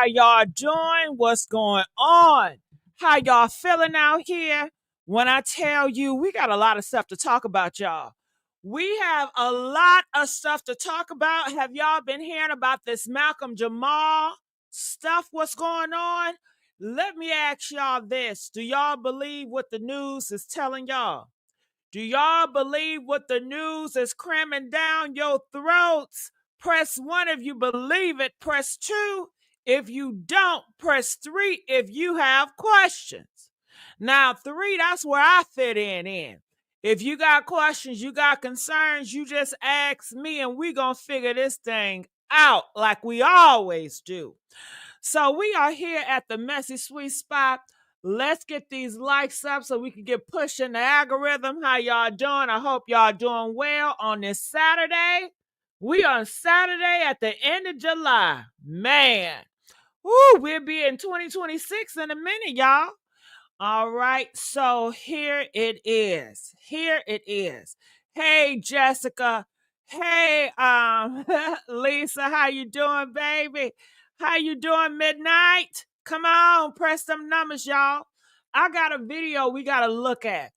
How y'all doing? What's going on? How y'all feeling out here? When I tell you, we got a lot of stuff to talk about, y'all. We have a lot of stuff to talk about. Have y'all been hearing about this Malcolm Jamal stuff? What's going on? Let me ask y'all this. Do y'all believe what the news is telling y'all? Do y'all believe what the news is cramming down your throats? Press 1 if you believe it. Press 2 if you don't. Press 3 if you have questions. Now, 3, that's where I fit in. If you got questions, you got concerns, you just ask me and we gonna figure this thing out like we always do. So we are here at the Messy Sweet Spot. Let's get these likes up so we can get pushing the algorithm. How y'all doing? I hope y'all doing well on this Saturday. We on Saturday at the end of July. Man, woo, we'll be in 2026 in a minute, y'all. All right, so here it is. Here it is. Hey, Jessica. Hey, Lisa, how you doing, baby? How you doing, Midnight? Come on, press some numbers, y'all. I got a video we got to look at.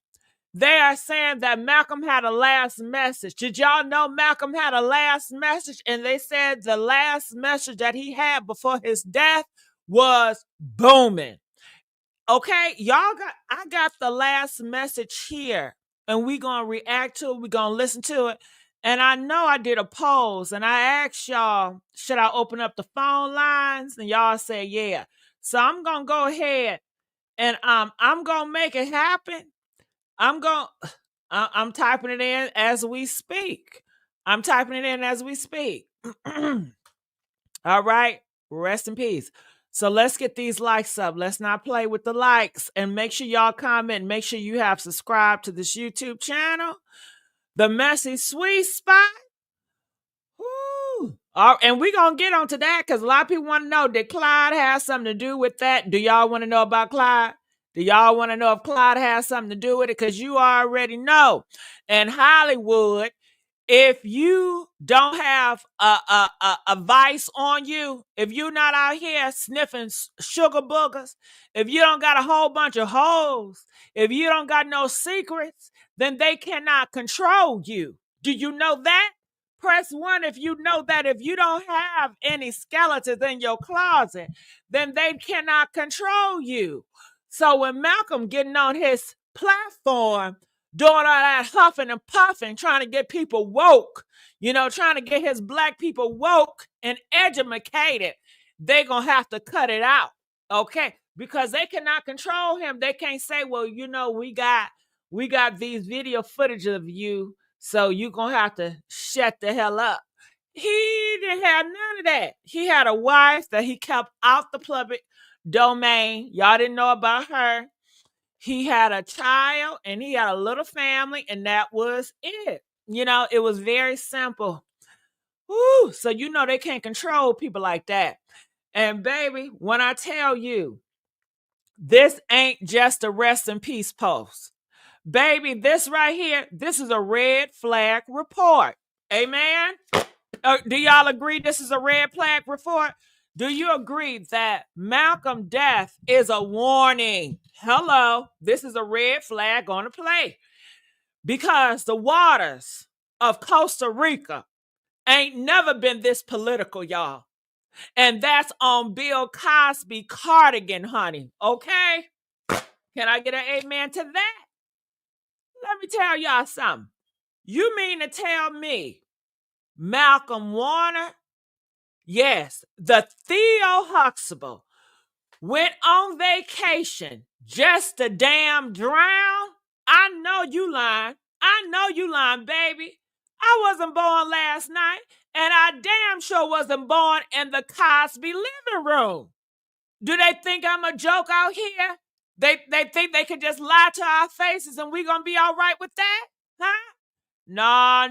They are saying that Malcolm had a last message. Did y'all know Malcolm had a last message? And they said the last message that he had before his death was booming. Okay, I got the last message here, and we gonna react to it. We gonna listen to it. And I know I did a polls, and I asked y'all, should I open up the phone lines? And y'all say yeah. So I'm gonna go ahead and I'm gonna make it happen. I'm typing it in as we speak. I'm typing it in as we speak. All right, rest in peace. So let's get these likes up. Let's not play with the likes. And make sure y'all comment. Make sure you have subscribed to this YouTube channel. The Messy Sweet Spot. Woo. And we're going to get onto that because a lot of people want to know, did Clyde have something to do with that? Do y'all want to know about Clyde? Do y'all want to know if Clyde has something to do with it? Because you already know. In Hollywood, if you don't have a vice on you, if you're not out here sniffing sugar boogers, if you don't got a whole bunch of hoes, if you don't got no secrets, then they cannot control you. Do you know that? Press 1 if you know that. If you don't have any skeletons in your closet, then they cannot control you. So when Malcolm getting on his platform, doing all that huffing and puffing, trying to get people woke, trying to get his black people woke and educated, they're going to have to cut it out, okay? Because they cannot control him. They can't say, well, we got these video footage of you, so you're going to have to shut the hell up. He didn't have none of that. He had a wife that he kept out the public domain. Y'all didn't know about her. He had a child and he had a little family, and that was it. It was very simple. Woo, so they can't control people like that. And baby, when I tell you, this ain't just a rest in peace post. Baby, this right here, this is a red flag report. Amen? Do y'all agree this is a red flag report? Do you agree that Malcolm's death is a warning? Hello, this is a red flag on the play. Because the waters of Costa Rica ain't never been this political, y'all. And that's on Bill Cosby cardigan, honey. Okay? Can I get an amen to that? Let me tell y'all something. You mean to tell me Malcolm Warner, yes, the Theo Huxtable, went on vacation just to damn drown? I know you lying. I know you lying, baby. I wasn't born last night, and I damn sure wasn't born in the Cosby living room. Do they think I'm a joke out here? They think they can just lie to our faces and we gonna be all right with that? Huh? No.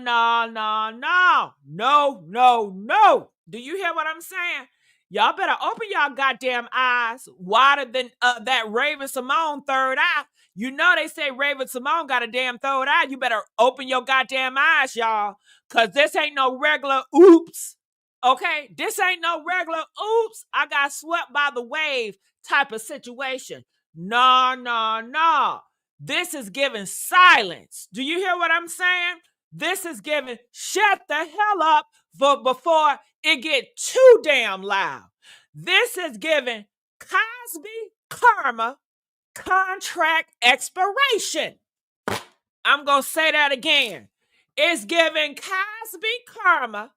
Do you hear what I'm saying? Y'all better open y'all goddamn eyes wider than that Raven Simone third eye. You know they say Raven Simone got a damn third eye. You better open your goddamn eyes, y'all, because this ain't no regular oops. Okay, this ain't no regular, oops, I got swept by the wave type of situation. No, no, no. This is giving silence. Do you hear what I'm saying? This is giving shut the hell up before it get too damn loud. This is giving Cosby karma contract expiration. I'm going to say that again. It's giving Cosby karma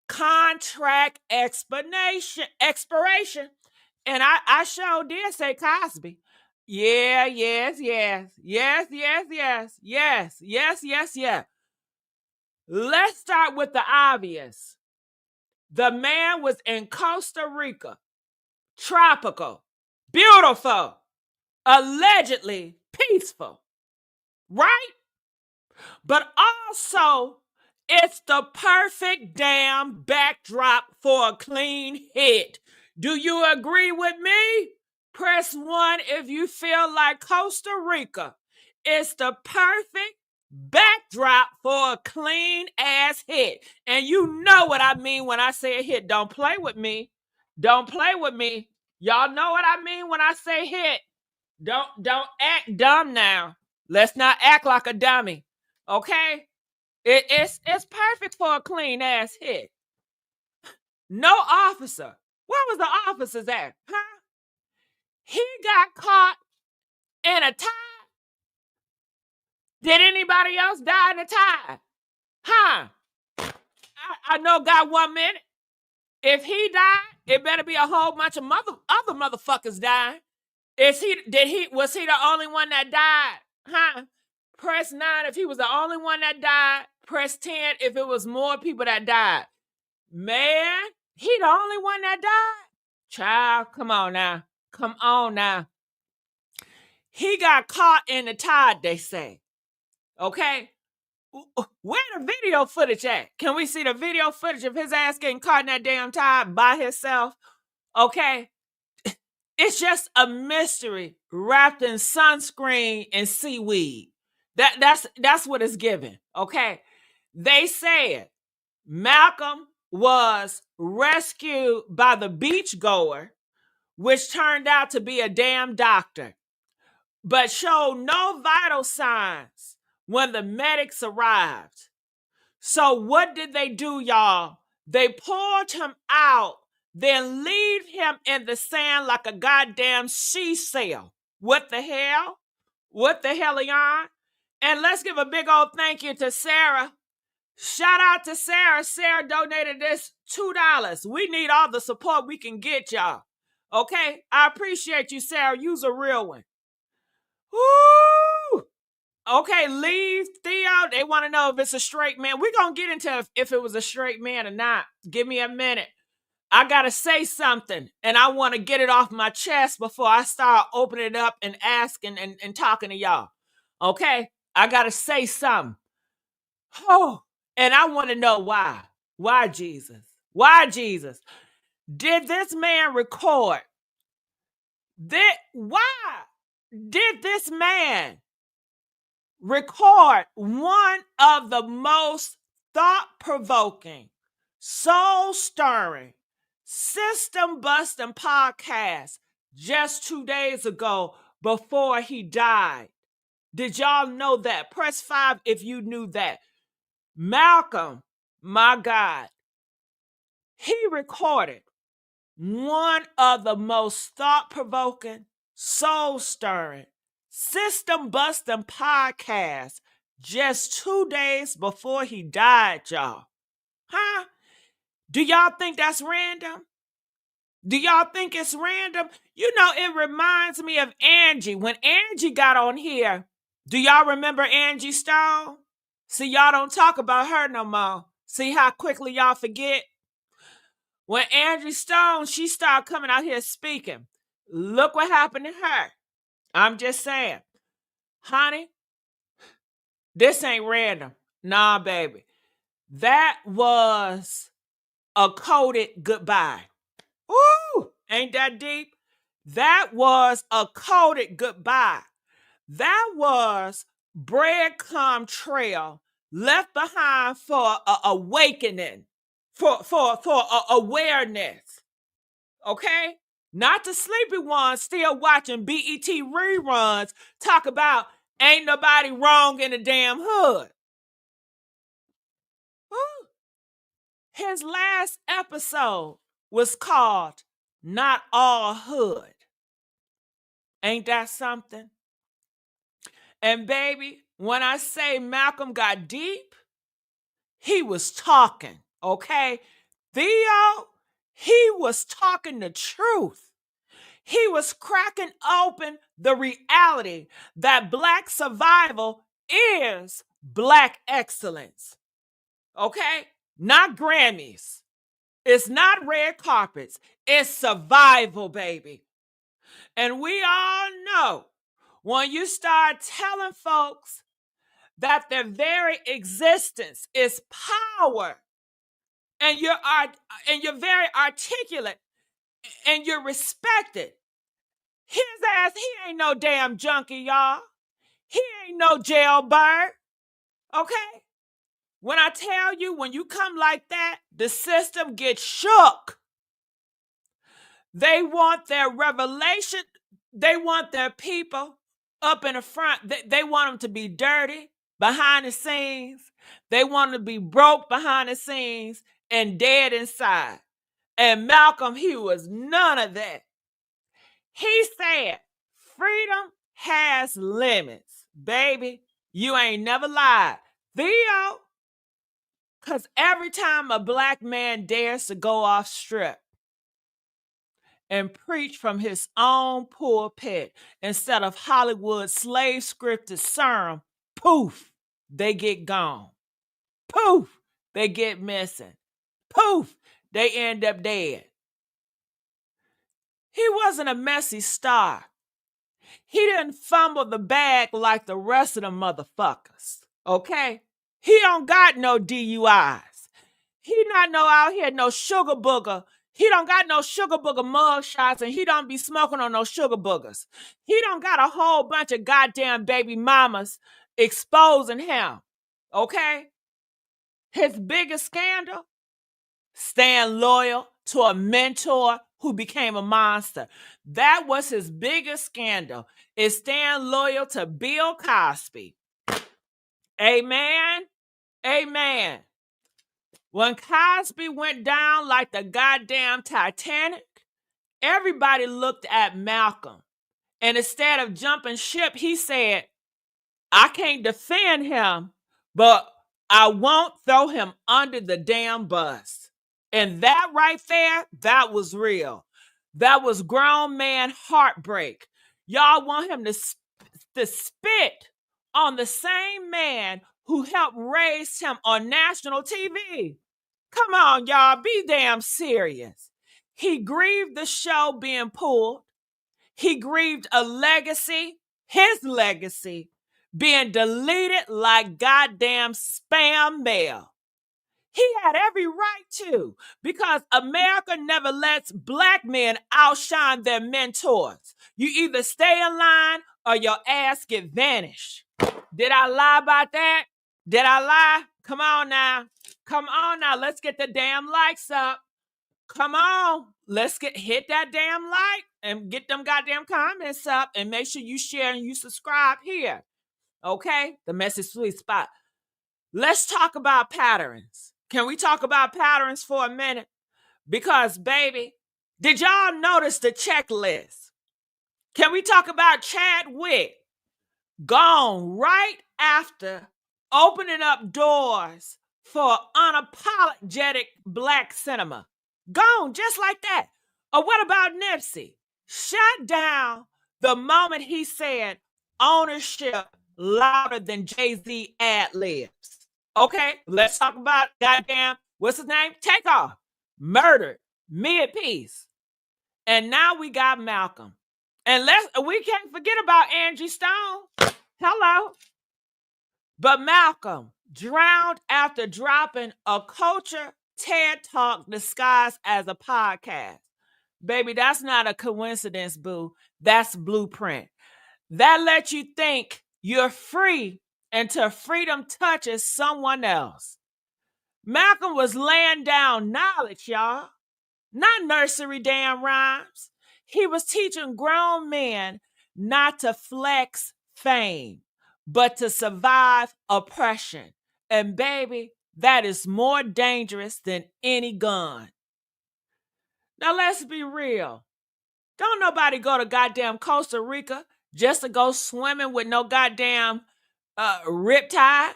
contract expiration. And I sure did say Cosby. Yeah, yes, yes, yes, yes, yes, yes, yes, yes, yes. Let's start with the obvious. The man was in Costa Rica, tropical, beautiful, allegedly peaceful, right? But also, it's the perfect damn backdrop for a clean hit. Do you agree with me? Press 1 if you feel like Costa Rica. It's the perfect backdrop for a clean ass hit. And you know what I mean when I say a hit. Don't play with me. Don't play with me. Y'all know what I mean when I say hit. Don't act dumb now. Let's not act like a dummy. Okay? It's perfect for a clean ass hit. No officer. Where was the officers at? Huh? He got caught in a tie. Did anybody else die in a tie? Huh? I know got 1 minute. If he died, it better be a whole bunch of other motherfuckers dying. Was he the only one that died? Huh? Press 9 if he was the only one that died. Press 10 if it was more people that died. Man, he the only one that died? Child, come on now. Come on now. He got caught in the tide, they say. Okay? Where the video footage at? Can we see the video footage of his ass getting caught in that damn tide by himself? Okay? It's just a mystery wrapped in sunscreen and seaweed. That's what it's given. Okay? They said Malcolm was rescued by the beachgoer, which turned out to be a damn doctor, but showed no vital signs when the medics arrived. So what did they do, y'all? They pulled him out, then leave him in the sand like a goddamn seashell. What the hell? What the hell, y'all? And let's give a big old thank you to Sarah. Shout out to Sarah. Sarah donated this $2. We need all the support we can get, y'all. Okay? I appreciate you, Sarah. You's a real one. Woo! Okay, leave Theo. They want to know if it's a straight man. We're going to get into if it was a straight man or not. Give me a minute. I got to say something, and I want to get it off my chest before I start opening it up and asking and talking to y'all. Okay? I got to say something. Oh, and I want to know why. Why, Jesus? Why, Jesus? Did this man record? Why did this man record one of the most thought-provoking, soul-stirring, system-busting podcasts just 2 days ago before he died? Did y'all know that? Press 5 if you knew that. Malcolm, my God, he recorded one of the most thought-provoking, soul-stirring, system-busting podcasts just 2 days before he died, y'all. Huh? Do y'all think that's random? Do y'all think it's random? You know, it reminds me of Angie. When Angie got on here, do y'all remember Angie Stone? See, y'all don't talk about her no more. See how quickly y'all forget? When Angie Stone, she started coming out here speaking. Look what happened to her. I'm just saying. Honey, this ain't random. Nah, baby. That was a coded goodbye. Ooh, ain't that deep? That was a coded goodbye. That was breadcrumb trail left behind for an awakening for awareness. Okay? Not the sleepy ones still watching BET reruns talk about ain't nobody wrong in the damn hood. Woo. His last episode was called Not All Hood. Ain't that something? And baby, when I say Malcolm got deep, he was talking, okay? Theo, he was talking the truth. He was cracking open the reality that Black survival is Black excellence, okay? Not Grammys. It's not red carpets. It's survival, baby. And we all know when you start telling folks that their very existence is power, and you're very articulate and you're respected. His ass, he ain't no damn junkie, y'all. He ain't no jailbird. Okay? When I tell you, when you come like that, the system gets shook. They want their revelation. They want their people up in the front. They want them to be dirty behind the scenes. They want them to be broke behind the scenes and dead inside. And Malcolm, he was none of that. He said, freedom has limits. Baby, you ain't never lied. Theo, because every time a Black man dares to go off strip and preach from his own pulpit instead of Hollywood slave scripted serum, poof, they get gone. Poof, they get missing. Poof, they end up dead. He wasn't a messy star. He didn't fumble the bag like the rest of the motherfuckers, okay? He don't got no DUIs. He not no out here no sugar booger. He don't got no sugar booger mug shots, and he don't be smoking on no sugar boogers. He don't got a whole bunch of goddamn baby mamas exposing him, okay? His biggest scandal, staying loyal to a mentor who became a monster. That was his biggest scandal, is staying loyal to Bill Cosby. Amen. Amen. When Cosby went down like the goddamn Titanic, everybody looked at Malcolm. And instead of jumping ship, he said, I can't defend him, but I won't throw him under the damn bus. And that right there, that was real. That was grown man heartbreak. Y'all want him to spit on the same man who helped raise him on national TV. Come on, y'all, be damn serious. He grieved the show being pulled. He grieved a legacy, his legacy, being deleted like goddamn spam mail. He had every right to, because America never lets Black men outshine their mentors. You either stay in line or your ass get vanished. Did I lie about that? Did I lie? Come on now. Come on now. Let's get the damn likes up. Come on. Let's hit that damn like and get them goddamn comments up, and make sure you share and you subscribe here. Okay? The Message Sweet Spot. Let's talk about patterns. Can we talk about patterns for a minute? Because, baby, did y'all notice the checklist? Can we talk about Chadwick? Gone right after opening up doors for unapologetic Black cinema. Gone just like that. Or what about Nipsey? Shut down the moment he said ownership louder than Jay-Z ad libs. Okay, let's talk about goddamn, what's his name? Takeoff. Murdered. Mid-piece. And now we got Malcolm. And we can't forget about Angie Stone. Hello. But Malcolm drowned after dropping a culture TED Talk disguised as a podcast. Baby, that's not a coincidence, boo. That's blueprint. That lets you think you're free until freedom touches someone else. Malcolm was laying down knowledge, y'all, not nursery damn rhymes. He was teaching grown men not to flex fame, but to survive oppression. And baby, that is more dangerous than any gun. Now let's be real. Don't nobody go to goddamn Costa Rica just to go swimming with no goddamn riptide.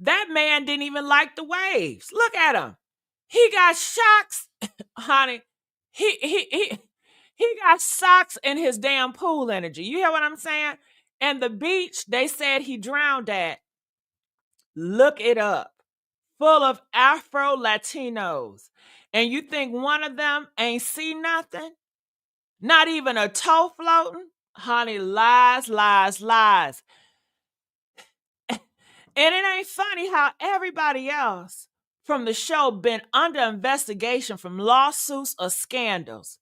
That man didn't even like the waves. Look at him. He got shocks, honey. He got socks in his damn pool energy. You hear what I'm saying? And the beach they said he drowned at. Look it up. Full of Afro Latinos. And you think one of them ain't see nothing? Not even a toe floating? Honey, lies, lies, lies. And it ain't funny how everybody else from the show been under investigation from lawsuits or scandals.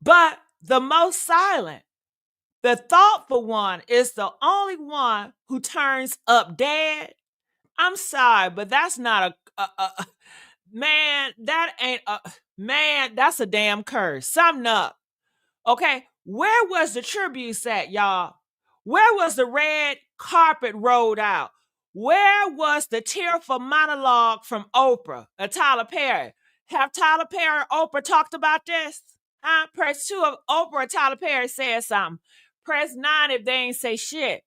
But the most silent, the thoughtful one is the only one who turns up dead. I'm sorry, but that's not a man, that ain't a man, that's a damn curse. Something up. Okay, where was the tributes at, y'all? Where was the red carpet rolled out? Where was the tearful monologue from Oprah or Tyler Perry? Have Tyler Perry or Oprah talked about this? Press 2 of Oprah or Tyler Perry said something. Press 9 if they ain't say shit.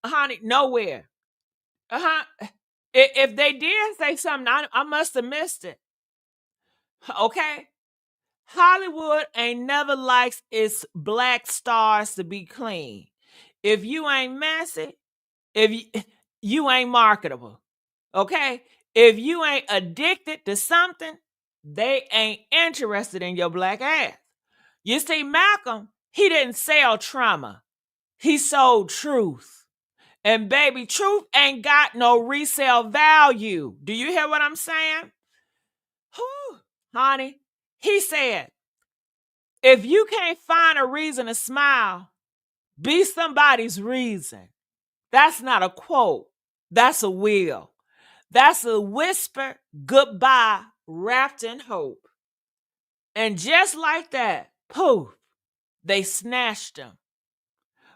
Honey, nowhere. If they did say something, I must have missed it. Okay? Hollywood ain't never likes its black stars to be clean. If you ain't messy, you ain't marketable. Okay? If you ain't addicted to something, they ain't interested in your black ass. You see, Malcolm, he didn't sell trauma. He sold truth. And baby, truth ain't got no resale value. Do you hear what I'm saying? Whew, honey, he said, if you can't find a reason to smile, be somebody's reason. That's not a quote. That's a will. That's a whisper goodbye wrapped in hope. And just like that, poof, they snatched him.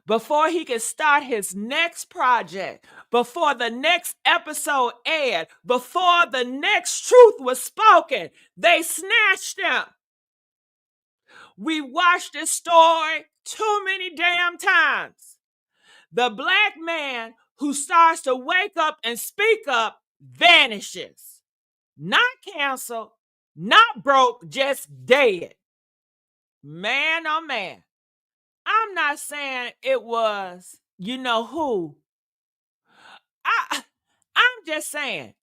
Before he could start his next project, before the next episode aired, before the next truth was spoken, they snatched him. We watched this story too many damn times. The black man who starts to wake up and speak up vanishes. Not canceled, not broke, just dead. Man, oh man. I'm not saying it was, you know who. I'm just saying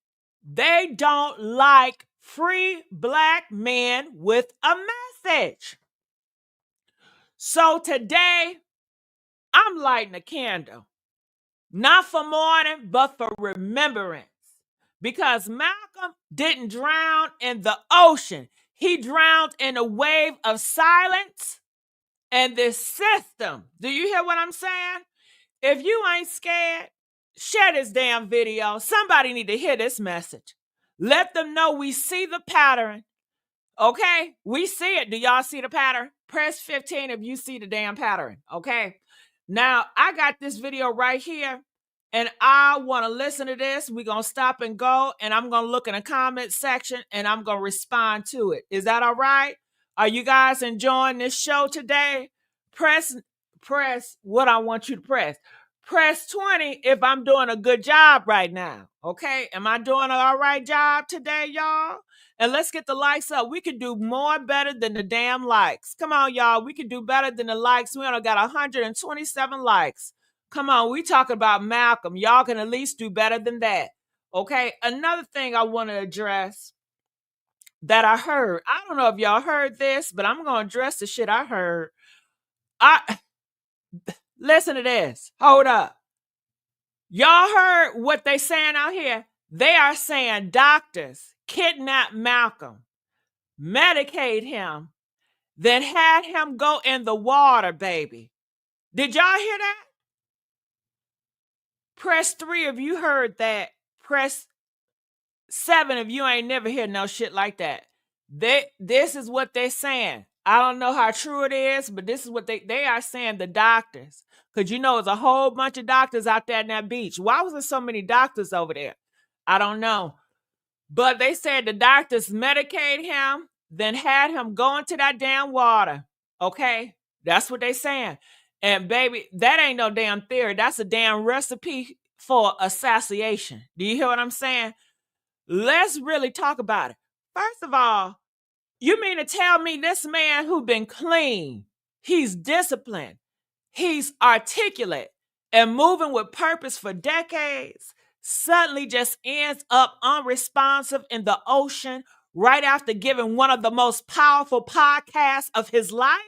they don't like free black men with a message. So today, I'm lighting a candle. Not for mourning, but for remembrance. Because Malcolm didn't drown in the ocean. He drowned in a wave of silence and this system. Do you hear what I'm saying? If you ain't scared, share this damn video. Somebody need to hear this message. Let them know we see the pattern. Okay? We see it. Do y'all see the pattern? Press 15 if you see the damn pattern. Okay? Now, I got this video right here, and I want to listen to this. We're going to stop and go, and I'm going to look in the comment section, and I'm going to respond to it. Is that all right? Are you guys enjoying this show today? Press what I want you to press. Press 20 if I'm doing a good job right now. Okay? Am I doing an all right job today, y'all? And let's get the likes up. We could do more better than the damn likes. Come on, y'all. We could do better than the likes. We only got 127 likes. Come on. We talk about Malcolm. Y'all can at least do better than that. Okay? Another thing I want to address that I heard. I don't know if y'all heard this, but I'm going to address the shit I heard. Listen to this. Hold up. Y'all heard what they saying out here? They are saying doctors kidnapped Malcolm, medicate him, then had him go in the water, baby. Did y'all hear that? Press 3 if you heard that. Press 7 of you ain't never heard no shit like that. This is what they're saying. I don't know how true it is, but this is what they are saying, the doctors. Because there's a whole bunch of doctors out there in that beach. Why was there so many doctors over there? I don't know. But they said the doctors medicated him, then had him go into that damn water. Okay? That's what they saying. And baby, that ain't no damn theory. That's a damn recipe for assassination. Do you hear what I'm saying? Let's really talk about it. First of all, you mean to tell me this man who been clean, he's disciplined, he's articulate, and moving with purpose for decades, suddenly just ends up unresponsive in the ocean right after giving one of the most powerful podcasts of his life?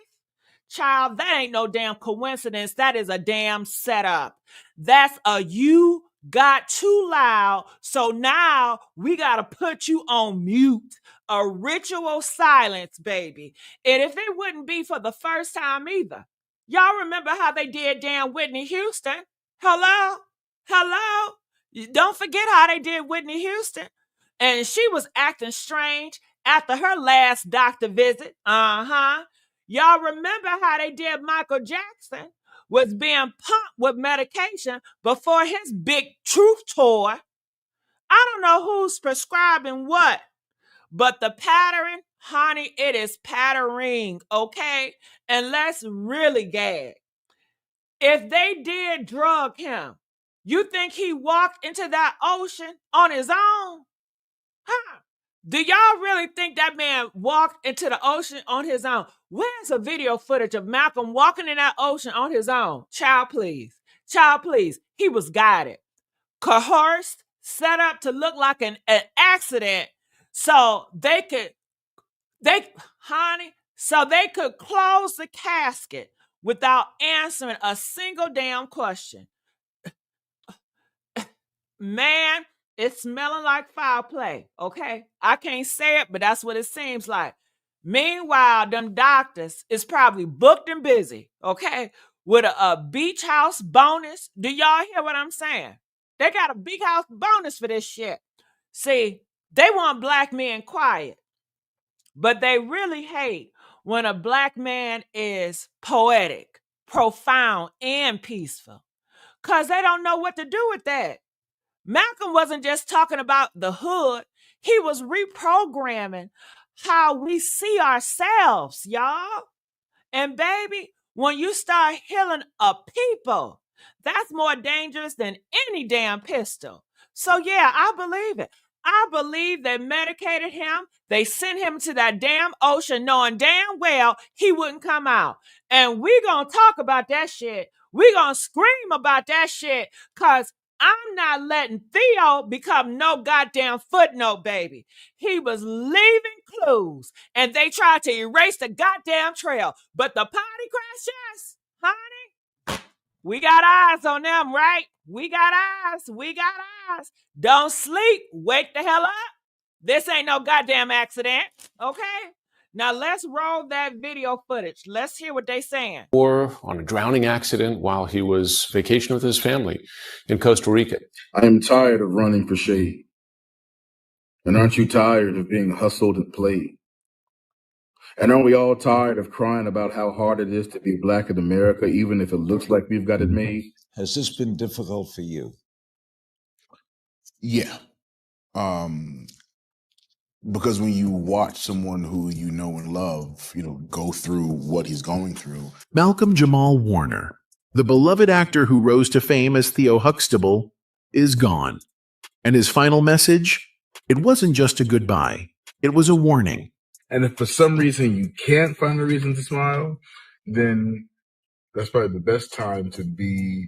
Child, that ain't no damn coincidence. That is a damn setup. That's a you got too loud, so now we got to put you on mute. A ritual silence, baby. And if it wouldn't be for the first time either, y'all remember how they did damn Whitney Houston? Hello? Don't forget how they did Whitney Houston. And she was acting strange after her last doctor visit. Y'all remember how they did Michael Jackson? Was being pumped with medication before his big truth tour. I don't know who's prescribing what, but the pattern, honey, it is patterning, okay? And let's really gag. If they did drug him, you think he walked into that ocean on his own? Huh? Do y'all really think that man walked into the ocean on his own? Where's a video footage of Malcolm walking in that ocean on his own? Child, please. He was guided, coerced, set up to look like an accident so they could close the casket without answering a single damn question. Man, it's smelling like foul play, okay? I can't say it, but that's what it seems like. Meanwhile, them doctors is probably booked and busy, okay? With a beach house bonus. Do y'all hear what I'm saying? They got a big house bonus for this shit. See, they want black men quiet, but they really hate when a black man is poetic, profound, and peaceful, because they don't know what to do with that. Malcolm wasn't just talking about the hood. He was reprogramming how we see ourselves, y'all. And baby, when you start healing a people, that's more dangerous than any damn pistol. So yeah, I believe it. I believe they medicated him. They sent him to that damn ocean knowing damn well he wouldn't come out. And we gonna talk about that shit. We gonna scream about that shit, because I'm not letting Theo become no goddamn footnote, baby. He was leaving clues, and they tried to erase the goddamn trail. But the potty crashers, honey, we got eyes on them, right? We got eyes. Don't sleep. Wake the hell up. This ain't no goddamn accident, okay? Now let's roll that video footage. Let's hear what they saying. Or on a drowning accident while he was vacationing with his family in Costa Rica. I am tired of running for shade. And aren't you tired of being hustled and played? And aren't we all tired of crying about how hard it is to be black in America, even if it looks like we've got it made? Has this been difficult for you? Yeah. Because when you watch someone who you know and love, go through what he's going through. Malcolm Jamal Warner, the beloved actor who rose to fame as Theo Huxtable, is gone. And his final message? It wasn't just a goodbye. It was a warning. And if for some reason you can't find a reason to smile, then that's probably the best time to be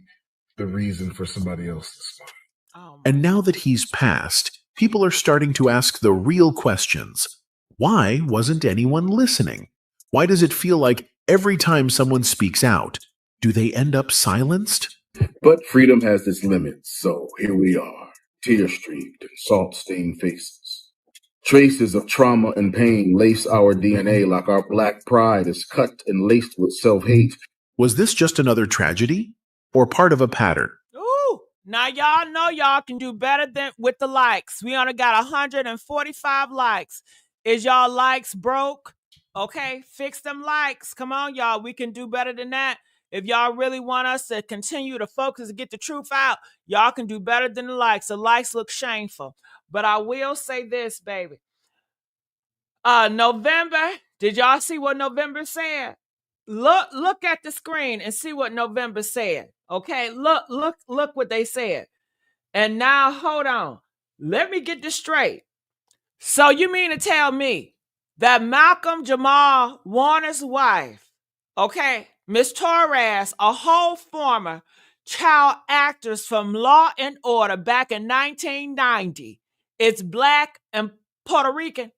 the reason for somebody else to smile. And now that he's passed, people are starting to ask the real questions. Why wasn't anyone listening? Why does it feel like every time someone speaks out, do they end up silenced? But freedom has its limits, so here we are, tear-streaked and salt-stained faces. Traces of trauma and pain lace our DNA like our black pride is cut and laced with self-hate. Was this just another tragedy? Or part of a pattern? Ooh. Now y'all know y'all can do better than with the likes. We only got 145 likes. Is y'all likes broke? Okay, fix them likes. Come on, y'all. We can do better than that. If y'all really want us to continue to focus and get the truth out, y'all can do better than the likes. The likes look shameful. But I will say this, baby. November, did y'all see what November said? Look at the screen and see what November said. Okay, look what they said. And now hold on. Let me get this straight. So you mean to tell me that Malcolm Jamal Warner's wife, okay, Miss Torres, a whole former child actress from Law and Order back in 1990, is black and Puerto Rican,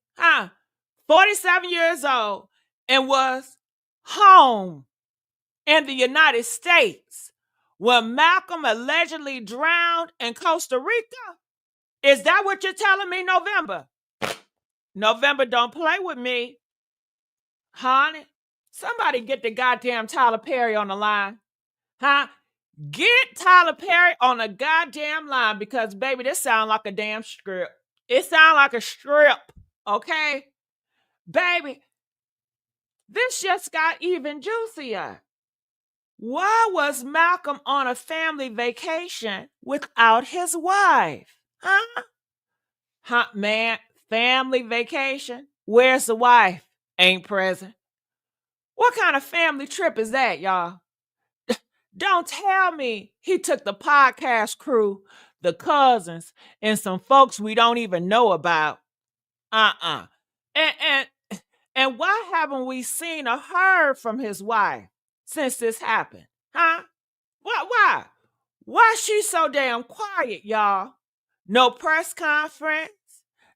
47 years old, and was home in the United States when Malcolm allegedly drowned in Costa Rica? Is that what you're telling me, November? November, don't play with me. Honey, somebody get the goddamn Tyler Perry on the line. Get Tyler Perry on the goddamn line because, baby, this sounds like a damn script. It sounds like a strip, okay? Baby, this just got even juicier. Why was Malcolm on a family vacation without his wife? Man, family vacation? Where's the wife? Ain't present. What kind of family trip is that, y'all? Don't tell me he took the podcast crew, the cousins, and some folks we don't even know about. And why haven't we seen or heard from his wife since this happened? Why? Why she so damn quiet, y'all? No press conference,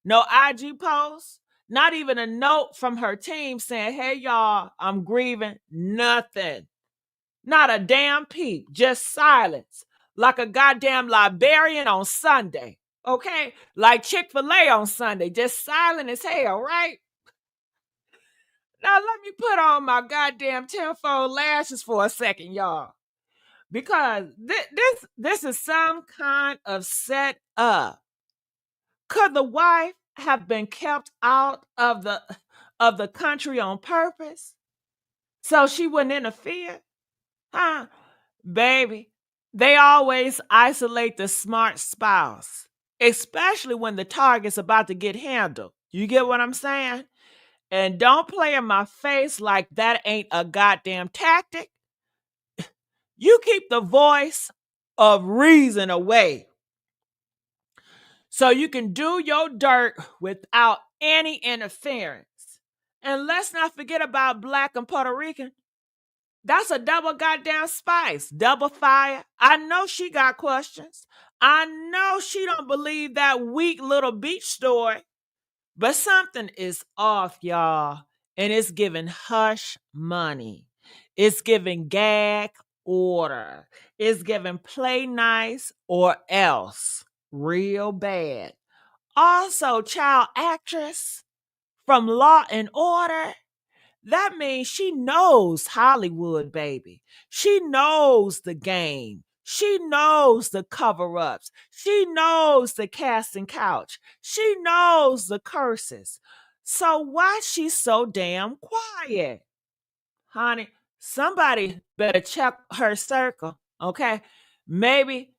no IG post, not even a note from her team saying, hey, y'all, I'm grieving. Nothing. Not a damn peep, just silence, like a goddamn librarian on Sunday, okay? Like Chick-fil-A on Sunday, just silent as hell, right? Now let me put on my goddamn tenfold lashes for a second, y'all, because this is some kind of set up. Could the wife have been kept out of the country on purpose so she wouldn't interfere? Baby, they always isolate the smart spouse, especially when the target's about to get handled. You get what I'm saying? And don't play in my face like that ain't a goddamn tactic. You keep the voice of reason away so you can do your dirt without any interference. And let's not forget about Black and Puerto Rican. That's a double goddamn spice, double fire. I know she got questions. I know she don't believe that weak little beach story. But something is off, y'all. And it's giving hush money. It's giving gag order. It's giving play nice or else. Real bad. Also, child actress from Law and Order. That means she knows Hollywood, baby. She knows the game. She knows the cover-ups. She knows the casting couch. She knows the curses. So why she so damn quiet? Honey, somebody better check her circle, okay? Maybe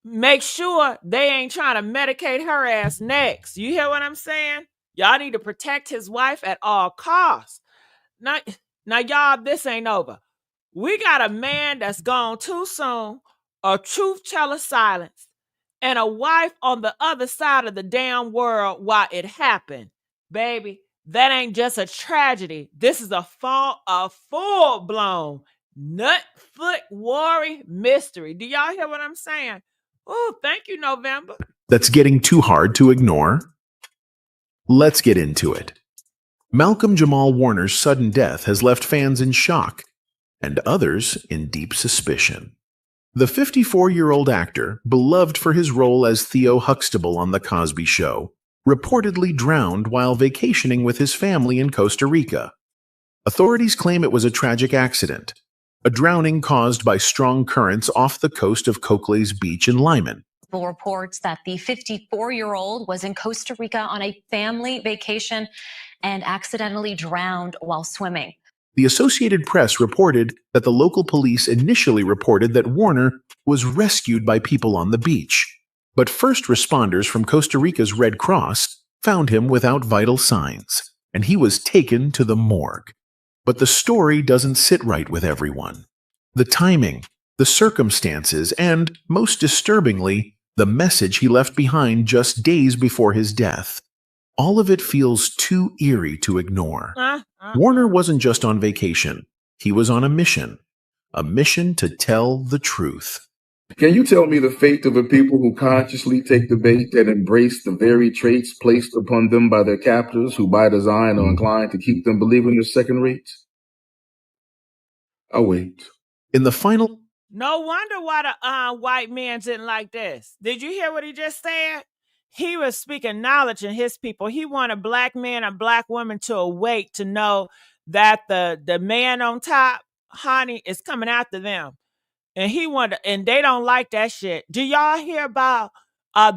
make sure they ain't trying to medicate her ass next. You hear what I'm saying? Y'all need to protect his wife at all costs. Now, y'all, this ain't over. We got a man that's gone too soon, a truth teller silenced, and a wife on the other side of the damn world while it happened. Baby, that ain't just a tragedy. This is a full-blown nut-foot worry mystery. Do y'all hear what I'm saying? Oh, thank you, November. That's getting too hard to ignore? Let's get into it. Malcolm Jamal Warner's sudden death has left fans in shock and others in deep suspicion. The 54-year-old actor, beloved for his role as Theo Huxtable on The Cosby Show, reportedly drowned while vacationing with his family in Costa Rica. Authorities claim it was a tragic accident, a drowning caused by strong currents off the coast of Cokley's Beach in Lyman. Reports that the 54-year-old was in Costa Rica on a family vacation and accidentally drowned while swimming. The Associated Press reported that the local police initially reported that Warner was rescued by people on the beach, but first responders from Costa Rica's Red Cross found him without vital signs, and he was taken to the morgue. But the story doesn't sit right with everyone. The timing, the circumstances, and, most disturbingly, the message he left behind just days before his death. All of it feels too eerie to ignore. Warner wasn't just on vacation. He was on a mission to tell the truth. Can you tell me the fate of a people who consciously take the bait and embrace the very traits placed upon them by their captors who by design are inclined to keep them believing they're second rate? I'll wait. In the final... No wonder why the white men didn't like this. Did you hear what he just said? He was speaking knowledge in his people. He wanted black men and black women to awake to know that the man on top, honey, is coming after them. And he wanted, and they don't like that shit. Do y'all hear about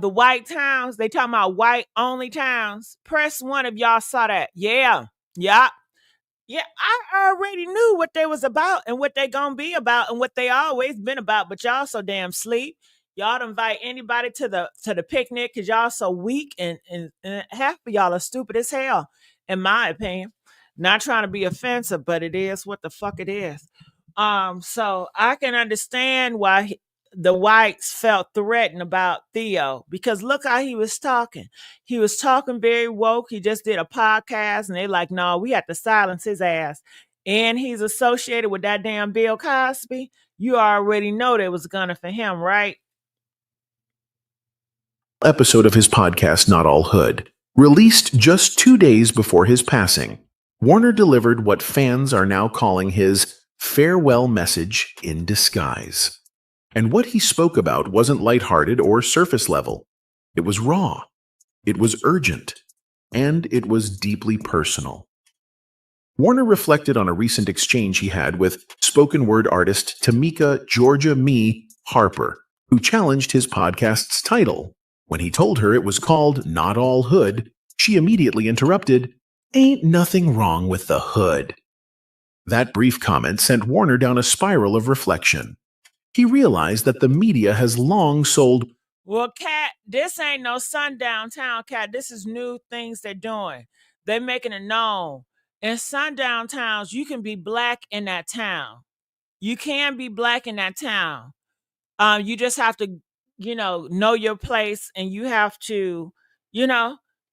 the white towns? They talking about white only towns. Press one if y'all saw that. Yeah. Yeah, I already knew what they was about and what they gonna be about and what they always been about, but y'all so damn sleep. Y'all don't invite anybody to the picnic because y'all so weak and half of y'all are stupid as hell, in my opinion. Not trying to be offensive, but it is what the fuck it is. So I can understand why the whites felt threatened about Theo, because look how he was talking. He was talking very woke. He just did a podcast and they like, no, we have to silence his ass. And he's associated with that damn Bill Cosby. You already know they was gunning for him, right? Episode of his podcast, Not All Hood, released just 2 days before his passing. Warner delivered what fans are now calling his farewell message in disguise. And what he spoke about wasn't lighthearted or surface level. It was raw. It was urgent. And it was deeply personal. Warner reflected on a recent exchange he had with spoken word artist Tamika Georgia Me Harper, who challenged his podcast's title. When he told her it was called Not All Hood, she immediately interrupted, "Ain't nothing wrong with the hood." That brief comment sent Warner down a spiral of reflection. He realized that the media has long sold, well, Cat, this ain't no sundown town, Cat. This is new things they're doing. They're making it known. In sundown towns, you can be black in that town. You can be black in that town. You just have to, know your place, and you have to,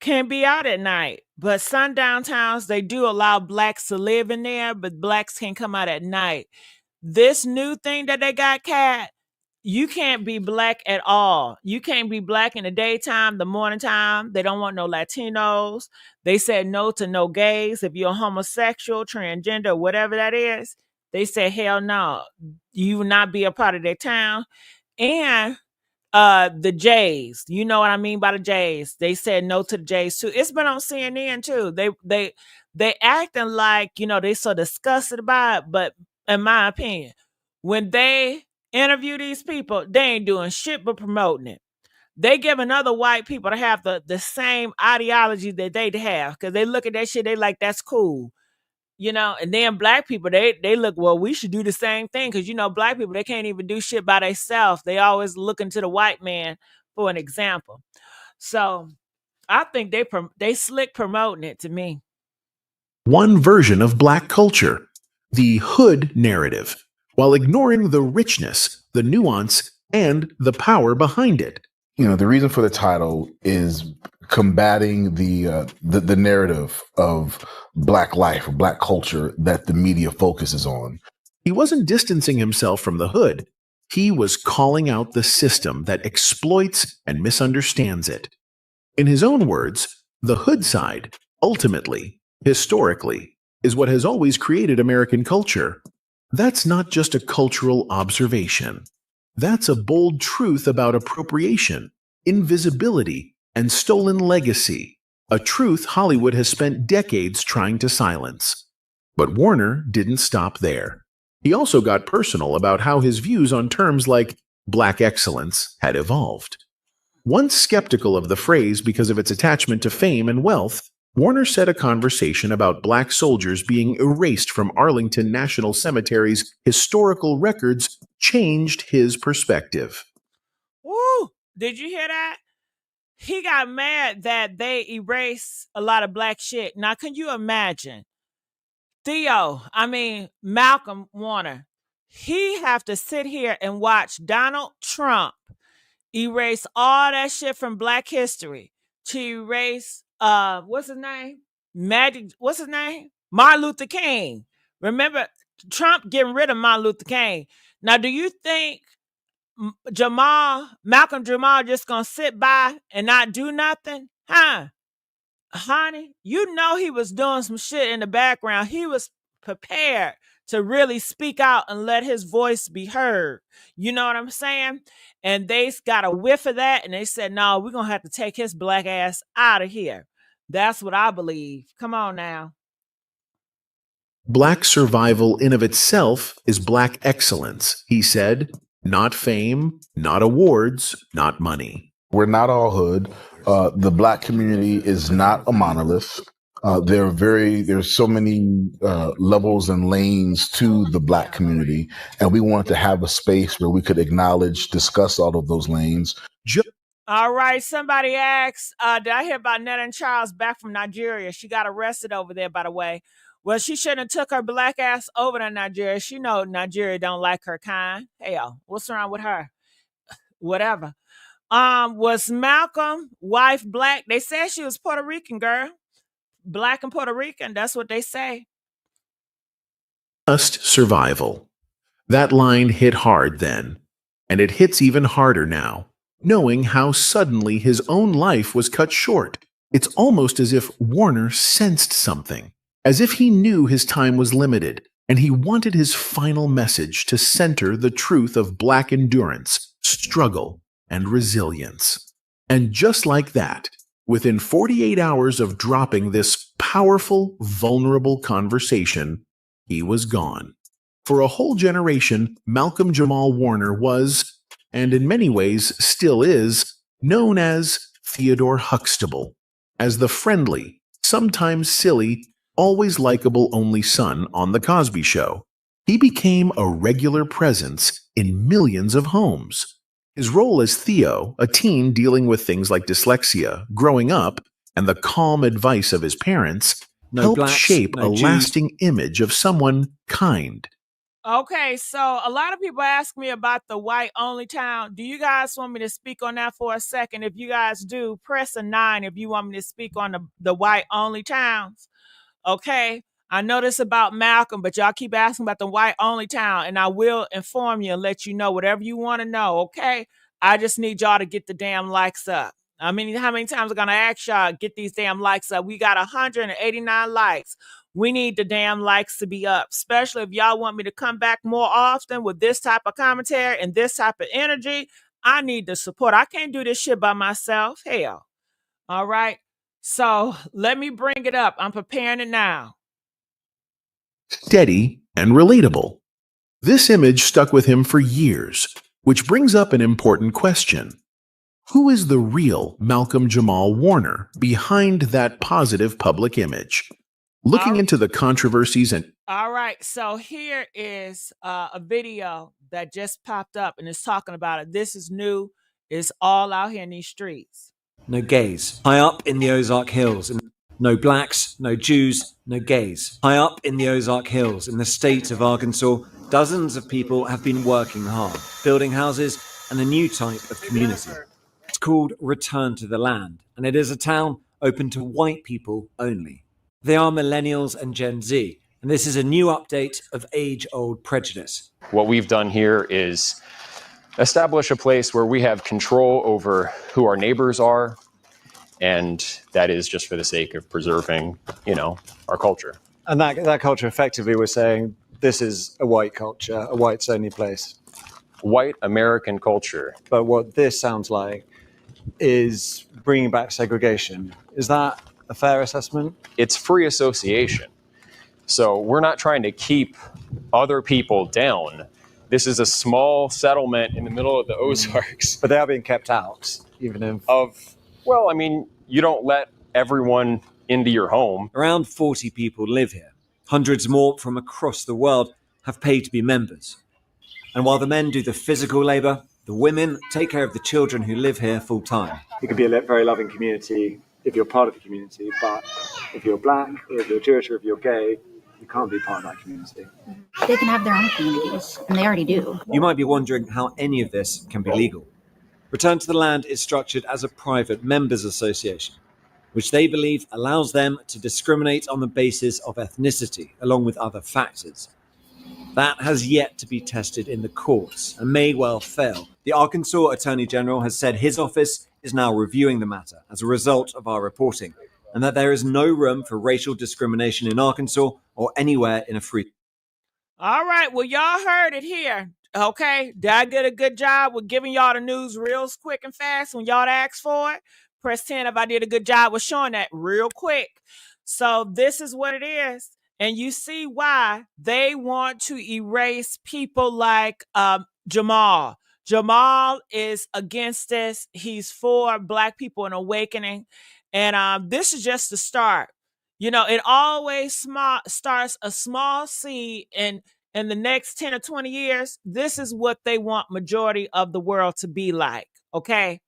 can't be out at night. But sundown towns, they do allow blacks to live in there, but blacks can come out at night. This new thing that they got, Cat, you can't be black at all. You can't be black in the daytime, the morning time. They don't want no Latinos. They said no to no gays. If you're homosexual, transgender, whatever that is, they said, hell no. You will not be a part of their town. And the Jays, you know what I mean by the Jays. They said no to the Jays too. It's been on CNN too. They acting like, they so disgusted about it. But in my opinion, when they interview these people, they ain't doing shit but promoting it. They giving other white people to have the same ideology that they have, because they look at that shit, they like, that's cool. And then black people, they look, well, we should do the same thing, because, black people, they can't even do shit by themselves. They always looking to the white man for an example. So I think they slick promoting it to me. one version of black culture, the hood narrative, while ignoring the richness, the nuance, and the power behind it. The reason for the title is combating the narrative of black life, black culture that the media focuses on. He wasn't distancing himself from the hood. He was calling out the system that exploits and misunderstands it. In his own words, the hood side, ultimately, historically, is what has always created American culture. That's not just a cultural observation. That's a bold truth about appropriation, invisibility, and stolen legacy, a truth Hollywood has spent decades trying to silence. But Warner didn't stop there. He also got personal about how his views on terms like black excellence had evolved. Once skeptical of the phrase because of its attachment to fame and wealth, Warner said a conversation about black soldiers being erased from Arlington National Cemetery's historical records changed his perspective. Woo! Did you hear that? He got mad that they erased a lot of black shit. Now, can you imagine? Malcolm Warner, he have to sit here and watch Donald Trump erase all that shit from black history to erase, what's his name? Martin Luther King. Remember, Trump getting rid of Martin Luther King. Now, do you think Malcolm Jamal just gonna sit by and not do nothing? Huh? Honey, you know he was doing some shit in the background. He was prepared to really speak out and let his voice be heard. You know what I'm saying? And they got a whiff of that and they said, no, we're going to have to take his black ass out of here. That's what I believe. Come on now. Black survival in of itself is black excellence, he said. Not fame, not awards, not money. We're not all hood. The black community is not a monolith. There's so many levels and lanes to the black community, and we wanted to have a space where we could acknowledge, discuss all of those lanes. All right, somebody asked, did I hear about Netta and Charles back from Nigeria? She got arrested over there, by the way. Well, she shouldn't have took her black ass over to Nigeria. She know Nigeria don't like her kind. Hell, what's wrong with her? Whatever. Was Malcolm wife black? They said she was Puerto Rican, girl. Black and Puerto Rican, that's what they say. Just survival. That line hit hard then, and it hits even harder now, knowing how suddenly his own life was cut short. It's almost as if Warner sensed something, as if he knew his time was limited, and he wanted his final message to center the truth of black endurance, struggle, and resilience. And just like that, within 48 hours of dropping this powerful, vulnerable conversation, he was gone. For a whole generation, Malcolm Jamal Warner was, and in many ways still is, known as Theodore Huxtable, as the friendly, sometimes silly, always likable only son on The Cosby Show. He became a regular presence in millions of homes. His role as Theo, a teen dealing with things like dyslexia, growing up, and the calm advice of his parents, helped shape a lasting image of someone kind. Okay, so a lot of people ask me about the white-only town. Do you guys want me to speak on that for a second? If you guys do, press a 9 if you want me to speak on the white-only towns. Okay? I know this about Malcolm, but y'all keep asking about the white-only town, and I will inform you and let you know whatever you want to know, okay? I just need y'all to get the damn likes up. I mean, how many times I'm going to ask y'all to get these damn likes up? We got 189 likes. We need the damn likes to be up, especially if y'all want me to come back more often with this type of commentary and this type of energy. I need the support. I can't do this shit by myself. Hell. All right? So let me bring it up. I'm preparing it now. Steady and relatable. This image stuck with him for years, which brings up an important question. Who is the real Malcolm Jamal Warner behind that positive public image? Looking into the controversies and... All right, so here is a video that just popped up and it's talking about it. This is new. It's all out here in these streets. No gays. High up in the Ozark Hills. No blacks, no Jews, no gays. High up in the Ozark Hills, in the state of Arkansas, dozens of people have been working hard, building houses and a new type of community. It's called Return to the Land, and it is a town open to white people only. They are millennials and Gen Z, and this is a new update of age-old prejudice. What we've done here is establish a place where we have control over who our neighbors are, and that is just for the sake of preserving, our culture. And that culture, effectively, we're saying this is a white culture, a whites-only place. White American culture. But what this sounds like is bringing back segregation. Is that a fair assessment? It's free association. So we're not trying to keep other people down. This is a small settlement in the middle of the Ozarks. But they are being kept out, even if... Well, I mean, you don't let everyone into your home. Around 40 people live here. Hundreds more from across the world have paid to be members. And while the men do the physical labour, the women take care of the children who live here full time. It can be a very loving community if you're part of the community, but if you're black, or if you're Jewish, or if you're gay, you can't be part of that community. They can have their own communities, and they already do. You might be wondering how any of this can be legal. Return to the Land is structured as a private members association, which they believe allows them to discriminate on the basis of ethnicity, along with other factors. That has yet to be tested in the courts and may well fail. The Arkansas Attorney General has said his office is now reviewing the matter as a result of our reporting, and that there is no room for racial discrimination in Arkansas or anywhere in a free... All right, well, y'all heard it here. Okay, did I get a good job with giving y'all the news real quick and fast when y'all asked for it? Press 10 if I did a good job with showing that real quick. So this is what it is. And you see why they want to erase people like Jamal. Jamal is against this. He's for Black people in awakening. And this is just the start. You know, it always starts a small seed, and in the next 10 or 20 years, this is what they want majority of the world to be like. Okay.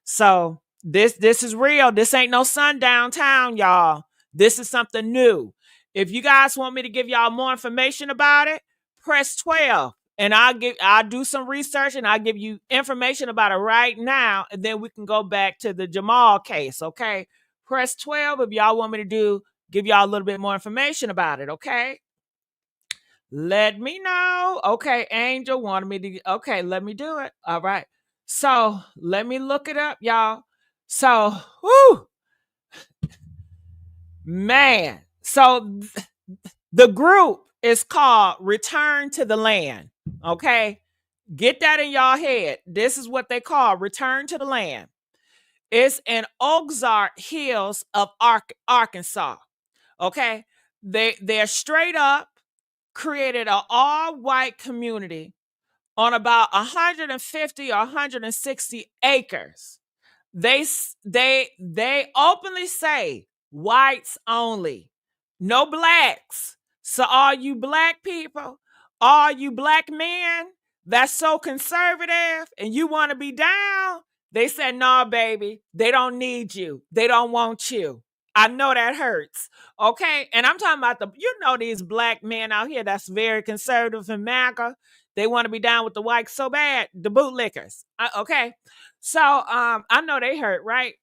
So this is real. This ain't no sundown town, y'all. This is something new. If you guys want me to give y'all more information about it, press 12 and I'll do some research and I'll give you information about it right now. And then we can go back to the Jamal case. Okay. Press 12 if y'all want me to give y'all a little bit more information about it. Okay. Let me know. Okay. Angel wanted me to. Okay. Let me do it. All right. So let me look it up, y'all. So, whoo, man. So the group is called Return to the Land. Okay. Get that in y'all head. This is what they call Return to the Land. It's in Ozark Hills of Arkansas. Okay. They're straight up created an all-white community on about 150 or 160 acres. They openly say whites only, no blacks. So all you Black people, all you Black men that's so conservative and you want to be down, they said, nah, baby, they don't need you. They don't want you. I know that hurts. Okay. And I'm talking about these Black men out here that's very conservative and MAGA. They want to be down with the whites so bad, the bootlickers. Okay. So I know they hurt, right?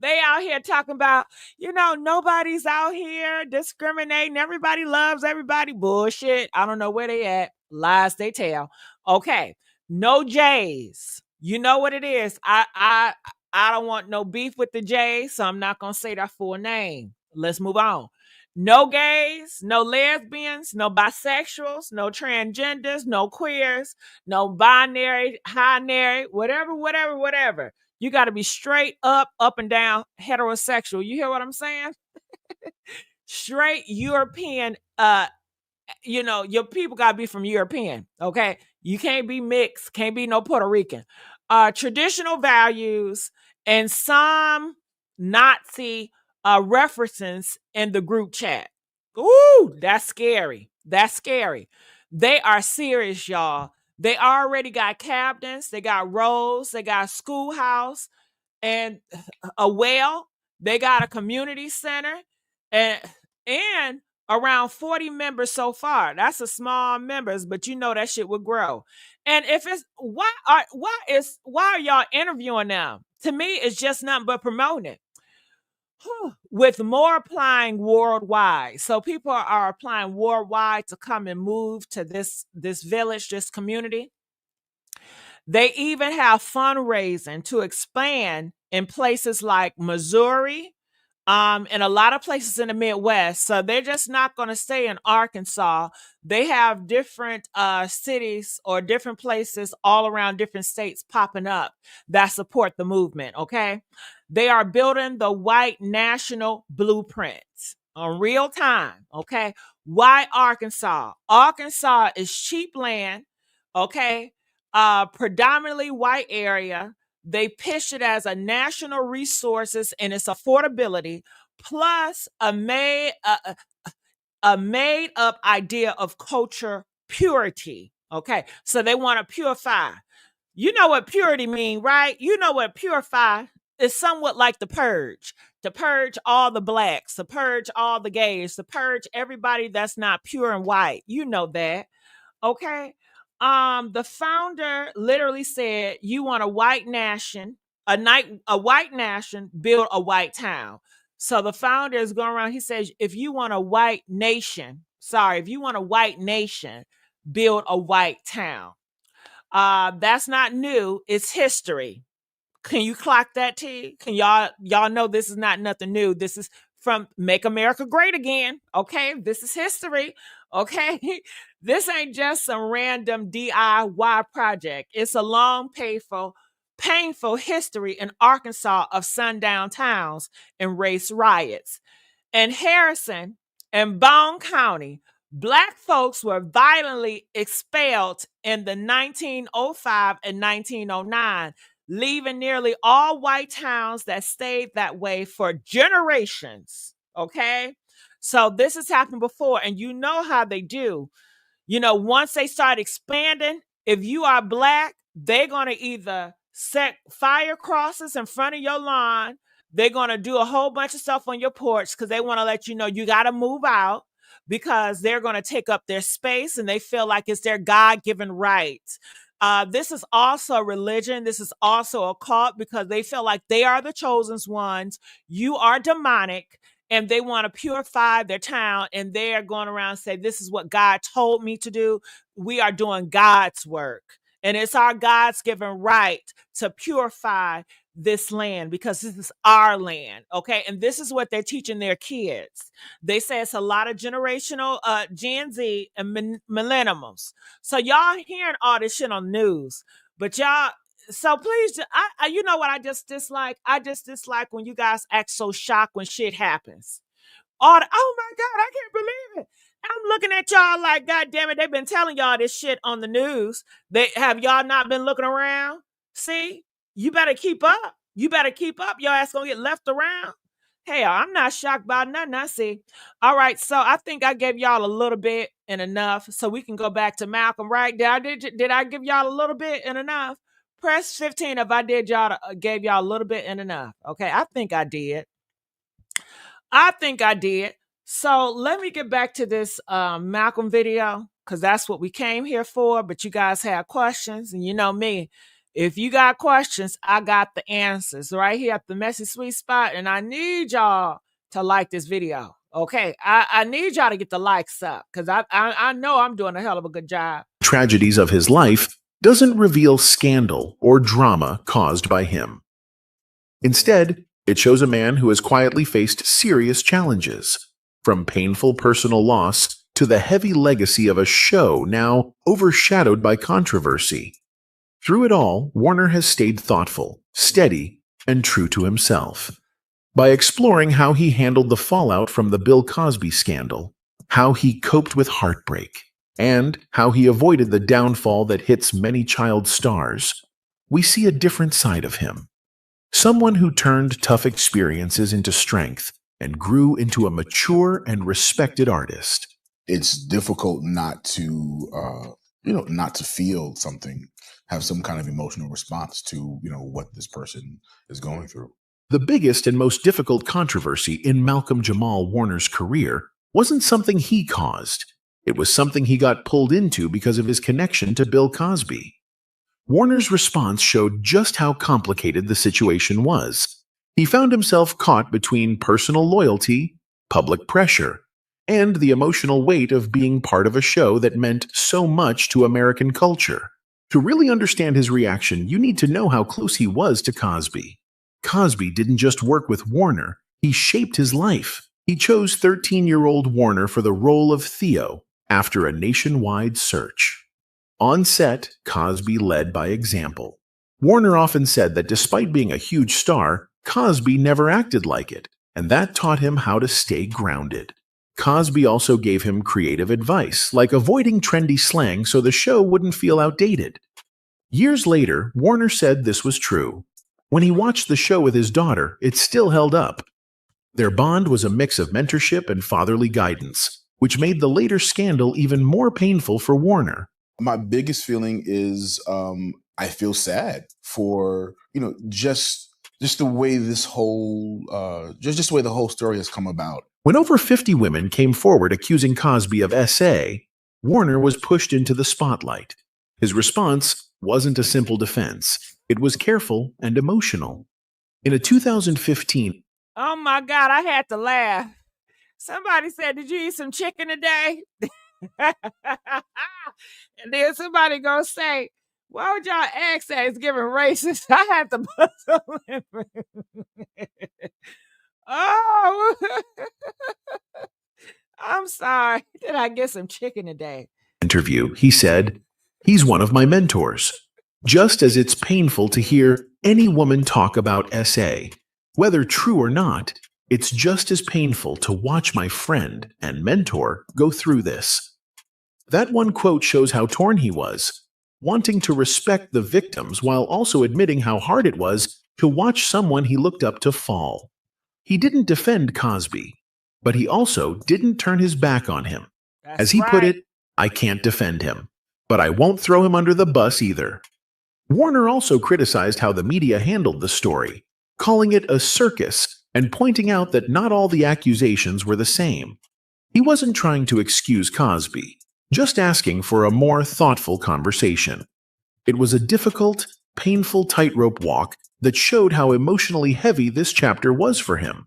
They out here talking about, nobody's out here discriminating. Everybody loves everybody. Bullshit. I don't know where they at. Lies they tell. Okay. No J's. You know what it is. I don't want no beef with the J's, so I'm not going to say their full name. Let's move on. No gays, no lesbians, no bisexuals, no transgenders, no queers, no binary, binary, whatever. You got to be straight up and down heterosexual. You hear what I'm saying? Straight European, your people got to be from European, okay? You can't be mixed, can't be no Puerto Rican. Traditional values and some Nazi references in the group chat. Ooh, that's scary. That's scary. They are serious, y'all. They already got cabins, they got roads, they got a schoolhouse and a well. They got a community center and around 40 members so far. That's a small members, but that shit would grow. And if it's why are y'all interviewing them? To me, it's just nothing but promoting it. With more applying worldwide. So people are applying worldwide to come and move to this village, this community. They even have fundraising to expand in places like Missouri, and a lot of places in the Midwest. So they're just not going to stay in Arkansas. They have different cities or different places all around different states popping up that support the movement, okay? They are building the white national blueprint, on real time. Okay. Why Arkansas? Arkansas is cheap land. Okay. Predominantly white area. They pitch it as a national resources and its affordability, plus a made up idea of culture purity. Okay. So they want to purify. You know what purity mean, right? You know what purify is. Somewhat like the purge. To purge all the blacks, to purge all the gays, to purge everybody that's not pure and white. You know that. Okay. The founder literally said, you want a white nation, a white nation, build a white town. So the founder is going around, he says, if you want a white nation, build a white town. That's not new. It's history. Can you clock that, T? Can y'all know this is not nothing new? This is from Make America Great Again. Okay, this is history. Okay, this ain't just some random DIY project. It's a long, painful history in Arkansas of sundown towns and race riots. In Harrison and Bone County, Black folks were violently expelled in the 1905 and 1909, leaving nearly all white towns that stayed that way for generations. Okay? So this has happened before, and you know how they do. Once they start expanding, if you are Black, they're going to either set fire crosses in front of your lawn. They're going to do a whole bunch of stuff on your porch because they want to let you know you got to move out, because they're going to take up their space and they feel like it's their God-given right. This is also a religion. This is also a cult, because they feel like they are the chosen ones. You are demonic, and they want to purify their town, and they are going around and say, this is what God told me to do. We are doing God's work, and it's our God's given right to purify this land, because this is our land. Okay. And this is what they're teaching their kids. They say it's a lot of generational Gen Z and millennials. So y'all hearing all this shit on the news, but y'all, so please, you know what I just dislike? I just dislike when you guys act so shocked when shit happens. Oh my God, I can't believe it. I'm looking at y'all like, God damn it, they've been telling y'all this shit on the news. Have y'all not been looking around? See, you better keep up. You better keep up. Your ass gonna get left around. Hell, I'm not shocked by nothing I see. All right, so I think I gave y'all a little bit and enough, so we can go back to Malcolm, right? Did I give y'all a little bit and enough? Press 15 if I gave y'all a little bit and enough. Okay, I think I did. So let me get back to this Malcolm video, because that's what we came here for. But you guys have questions, and you know me. If you got questions, I got the answers right here at the Messy Sweet Spot. And I need y'all to like this video. Okay. I need y'all to get the likes up, because I know I'm doing a hell of a good job. Tragedies of his life doesn't reveal scandal or drama caused by him. Instead, it shows a man who has quietly faced serious challenges, from painful personal loss to the heavy legacy of a show now overshadowed by controversy. Through it all, Warner has stayed thoughtful, steady, and true to himself. By exploring how he handled the fallout from the Bill Cosby scandal, how he coped with heartbreak, and how he avoided the downfall that hits many child stars, we see a different side of him. Someone who turned tough experiences into strength and grew into a mature and respected artist. It's difficult not to, not to feel something, have some kind of emotional response to, what this person is going through. The biggest and most difficult controversy in Malcolm Jamal Warner's career wasn't something he caused. It was something he got pulled into because of his connection to Bill Cosby. Warner's response showed just how complicated the situation was. He found himself caught between personal loyalty, public pressure, and the emotional weight of being part of a show that meant so much to American culture. To really understand his reaction, you need to know how close he was to Cosby. Cosby didn't just work with Warner, he shaped his life. He chose 13-year-old Warner for the role of Theo after a nationwide search. On set, Cosby led by example. Warner often said that despite being a huge star, Cosby never acted like it. and that taught him how to stay grounded. Cosby also gave him creative advice, like avoiding trendy slang so the show wouldn't feel outdated. Years later, Warner said this was true. When he watched the show with his daughter, it still held up. Their bond was a mix of mentorship and fatherly guidance, which made the later scandal even more painful for Warner. My biggest feeling is I feel sad for, just the way this whole, just the way the whole story has come about. When over 50 women came forward accusing Cosby of SA, Warner was pushed into the spotlight. His response wasn't a simple defense. It was careful and emotional. In a 2015... Oh my God, I had to laugh. Somebody said, "Did you eat some chicken today?" And then somebody gonna say, "Why would y'all ask that? It's giving racist." I had to put some Oh, I'm sorry. Did I get some chicken today? Interview, he said, "He's one of my mentors. Just as it's painful to hear any woman talk about SA, whether true or not, it's just as painful to watch my friend and mentor go through this." That one quote shows how torn he was, wanting to respect the victims while also admitting how hard it was to watch someone he looked up to fall. He didn't defend Cosby, but he also didn't turn his back on him. As he put it, "I can't defend him, but I won't throw him under the bus either." Warner also criticized how the media handled the story, calling it a circus and pointing out that not all the accusations were the same. He wasn't trying to excuse Cosby, just asking for a more thoughtful conversation. It was a difficult, painful tightrope walk that showed how emotionally heavy this chapter was for him.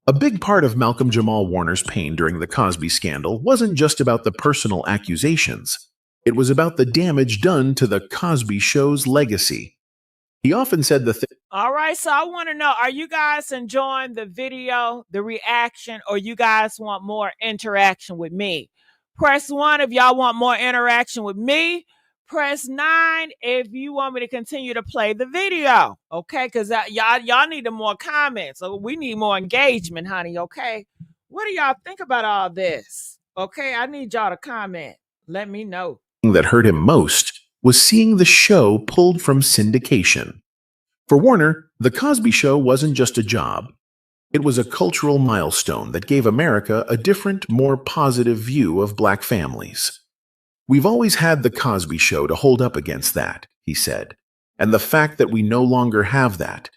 A big part of Malcolm Jamal Warner's pain during the Cosby scandal wasn't just about the personal accusations. It was about the damage done to the Cosby Show's legacy. He often said All right, so I want to know, are you guys enjoying the video, the reaction, or you guys want more interaction with me? Press 1 if y'all want more interaction with me. Press 9 if you want me to continue to play the video, okay? Because y'all need more comments. So we need more engagement, honey, okay? What do y'all think about all this? Okay, I need y'all to comment. Let me know. That hurt him most was seeing the show pulled from syndication. For Warner, The Cosby Show wasn't just a job. It was a cultural milestone that gave America a different, more positive view of black families. "We've always had The Cosby Show to hold up against that," he said, "and the fact that we no longer have that,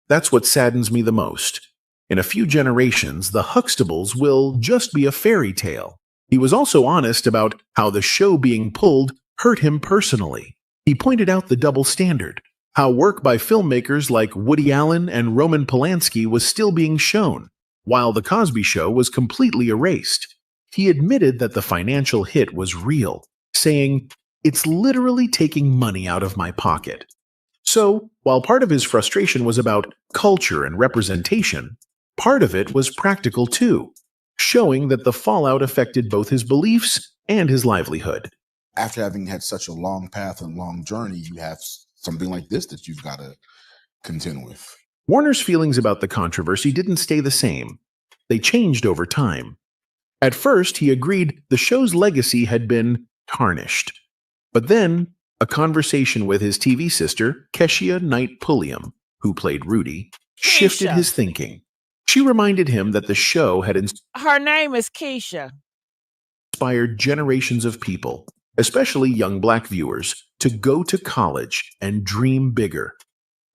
that's what saddens me the most. In a few generations, the Huxtables will just be a fairy tale." He was also honest about how the show being pulled hurt him personally. He pointed out the double standard, how work by filmmakers like Woody Allen and Roman Polanski was still being shown, while The Cosby Show was completely erased. He admitted that the financial hit was real, saying, "It's literally taking money out of my pocket." So, while part of his frustration was about culture and representation, part of it was practical too, showing that the fallout affected both his beliefs and his livelihood. After having had such a long path and long journey, you have something like this that you've got to contend with. Warner's feelings about the controversy didn't stay the same. They changed over time. At first, he agreed the show's legacy had been tarnished. But then, a conversation with his TV sister, Keshia Knight Pulliam, who played Rudy, shifted his thinking. She reminded him that the show had Her name is Keshia. Inspired generations of people, especially young black viewers, to go to college and dream bigger.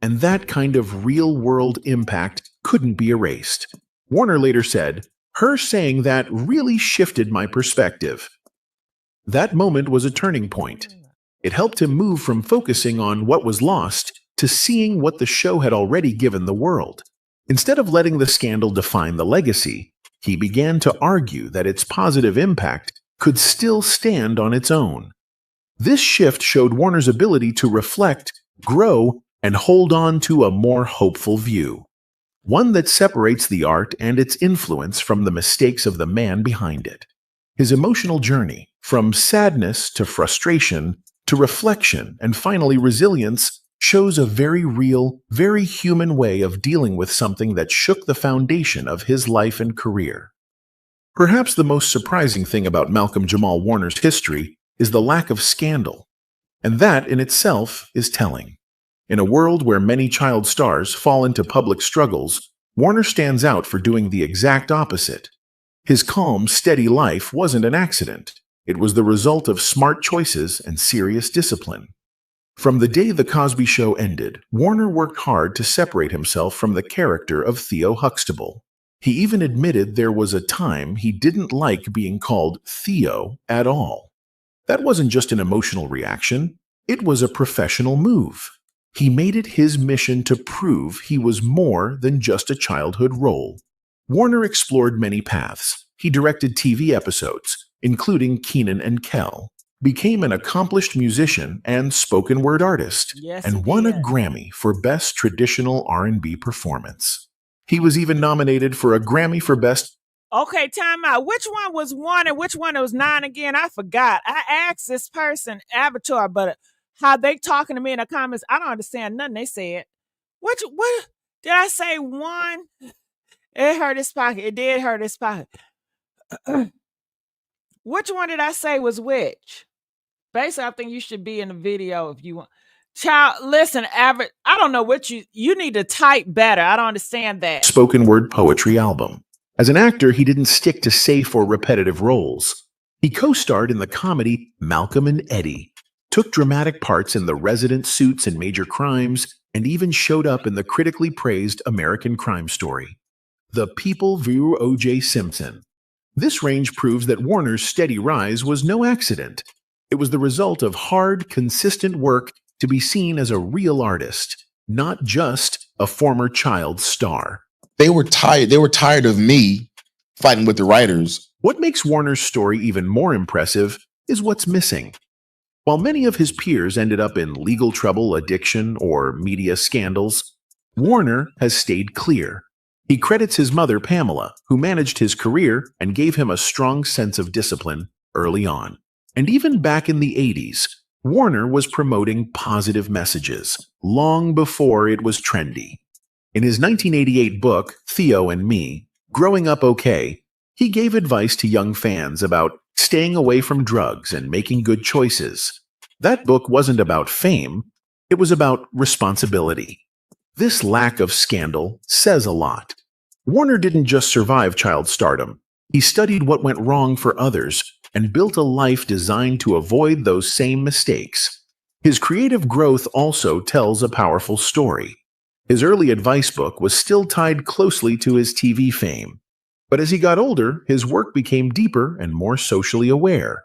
And that kind of real-world impact couldn't be erased. Warner later said, "Her saying that really shifted my perspective." That moment was a turning point. It helped him move from focusing on what was lost to seeing what the show had already given the world. Instead of letting the scandal define the legacy, he began to argue that its positive impact could still stand on its own. This shift showed Warner's ability to reflect, grow, and hold on to a more hopeful view. One that separates the art and its influence from the mistakes of the man behind it. His emotional journey, from sadness to frustration to reflection and finally resilience, shows a very real, very human way of dealing with something that shook the foundation of his life and career. Perhaps the most surprising thing about Malcolm Jamal Warner's history is the lack of scandal, and that in itself is telling. In a world where many child stars fall into public struggles, Warner stands out for doing the exact opposite. His calm, steady life wasn't an accident. It was the result of smart choices and serious discipline. From the day The Cosby Show ended, Warner worked hard to separate himself from the character of Theo Huxtable. He even admitted there was a time he didn't like being called Theo at all. That wasn't just an emotional reaction, it was a professional move. He made it his mission to prove he was more than just a childhood role. Warner explored many paths. He directed TV episodes, including Kenan and Kel, became an accomplished musician and spoken word artist, and won a Grammy for Best Traditional R&B Performance. He was even nominated for a Grammy for Best... Okay, time out. Which one was 1 and which one was 9 again? I forgot. I asked this person, Avatar, but how they talking to me in the comments, I don't understand nothing they said. What did I say? 1? It hurt his pocket. It did hurt his pocket. Which one did I say was which? Basically, I think you should be in the video if you want. Child, listen, I don't know what you need to type better. I don't understand that. Spoken word poetry album. As an actor, he didn't stick to safe or repetitive roles. He co-starred in the comedy Malcolm and Eddie, took dramatic parts in The Resident, Suits, and Major Crimes, and even showed up in the critically praised American Crime Story, The People vs. O.J. Simpson. This range proves that Warner's steady rise was no accident. It was the result of hard, consistent work to be seen as a real artist, not just a former child star. They were tired of me fighting with the writers. What makes Warner's story even more impressive is what's missing. While many of his peers ended up in legal trouble, addiction, or media scandals, Warner has stayed clear. He credits his mother, Pamela, who managed his career and gave him a strong sense of discipline early on. And even back in the 80s, Warner was promoting positive messages long before it was trendy. In his 1988 book, Theo and Me, Growing Up Okay, he gave advice to young fans about staying away from drugs and making good choices. That book wasn't about fame, it was about responsibility. This lack of scandal says a lot. Warner didn't just survive child stardom. He studied what went wrong for others and built a life designed to avoid those same mistakes. His creative growth also tells a powerful story. His early advice book was still tied closely to his TV fame. But as he got older, his work became deeper and more socially aware.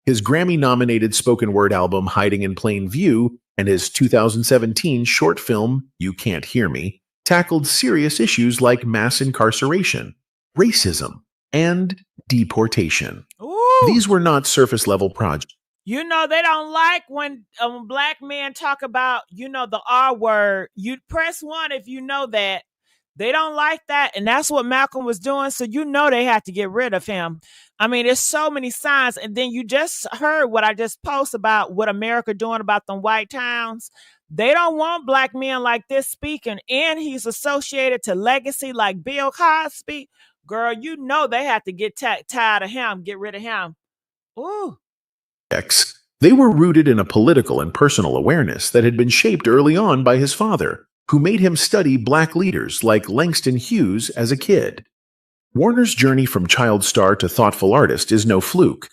His Grammy-nominated spoken word album Hiding in Plain View and his 2017 short film You Can't Hear Me tackled serious issues like mass incarceration, racism, and deportation. Ooh. These were not surface-level projects. You know, they don't like when black men talk about, the R word. You press 1 if you know that. They don't like that, and that's what Malcolm was doing, so they had to get rid of him. I mean, there's so many signs, and then you just heard what I just posted about what America doing about them white towns. They don't want black men like this speaking, and he's associated to legacy like Bill Cosby. Girl, they had to get tired of him, get rid of him. Ooh. They were rooted in a political and personal awareness that had been shaped early on by his father, who made him study black leaders like Langston Hughes as a kid. Warner's journey from child star to thoughtful artist is no fluke.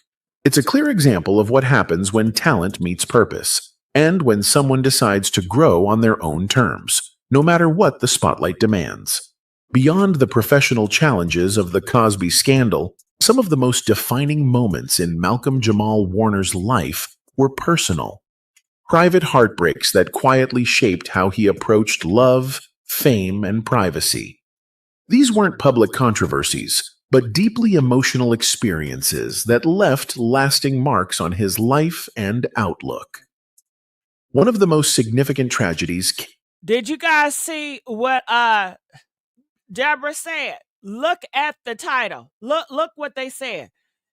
It's a clear example of what happens when talent meets purpose, and when someone decides to grow on their own terms, no matter what the spotlight demands. Beyond the professional challenges of the Cosby scandal, some of the most defining moments in Malcolm Jamal Warner's life were personal. Private heartbreaks that quietly shaped how he approached love, fame, and privacy. These weren't public controversies, but deeply emotional experiences that left lasting marks on his life and outlook. One of the most significant tragedies... Did you guys see what Deborah said? Look at the title. Look what they said.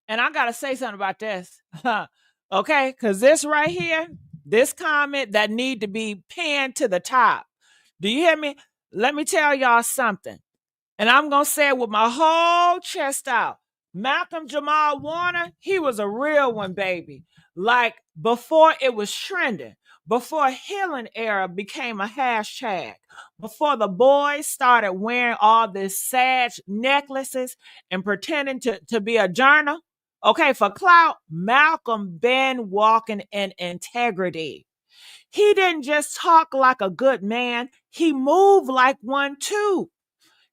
And I got to say something about this. Okay? Because this right here, This comment that need to be pinned to the top. Do you hear me? Let me tell y'all something. And I'm going to say it with my whole chest out. Malcolm Jamal Warner, he was a real one, baby. Like before it was trending, before healing era became a hashtag, before the boys started wearing all these sad necklaces and pretending to be a journal. Okay, for clout, Malcolm been walking in integrity. He didn't just talk like a good man, he moved like one too.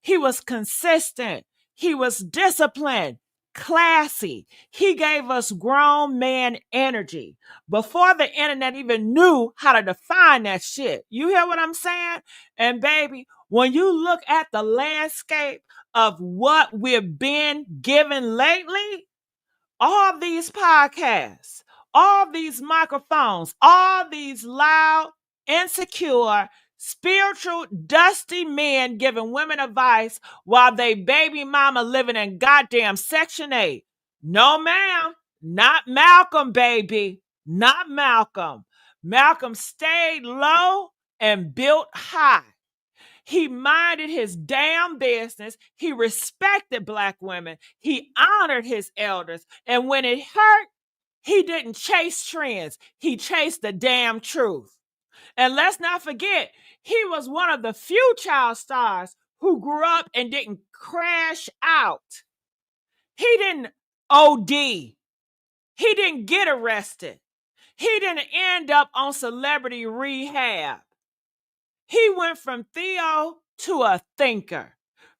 He was consistent. He was disciplined, classy. He gave us grown man energy before the internet even knew how to define that shit. You hear what I'm saying? And baby, when you look at the landscape of what we've been given lately, all these podcasts, all these microphones, all these loud, insecure, spiritual, dusty men giving women advice while they baby mama living in goddamn Section 8. No, ma'am. Not Malcolm, baby. Not Malcolm. Malcolm stayed low and built high. He minded his damn business. He respected Black women. He honored his elders. And when it hurt, he didn't chase trends. He chased the damn truth. And let's not forget, he was one of the few child stars who grew up and didn't crash out. He didn't OD. He didn't get arrested. He didn't end up on celebrity rehab. He went from Theo to a thinker,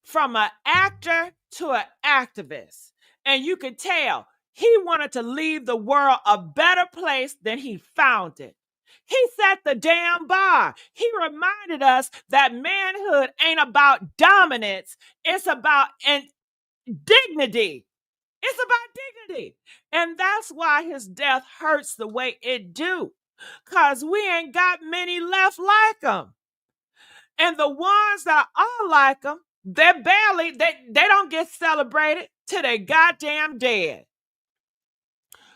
from an actor to an activist. And you could tell he wanted to leave the world a better place than he found it. He set the damn bar. He reminded us that manhood ain't about dominance. It's about dignity. It's about dignity. And that's why his death hurts the way it do. Because we ain't got many left like him. And the ones that are like them, they don't get celebrated till they goddamn dead.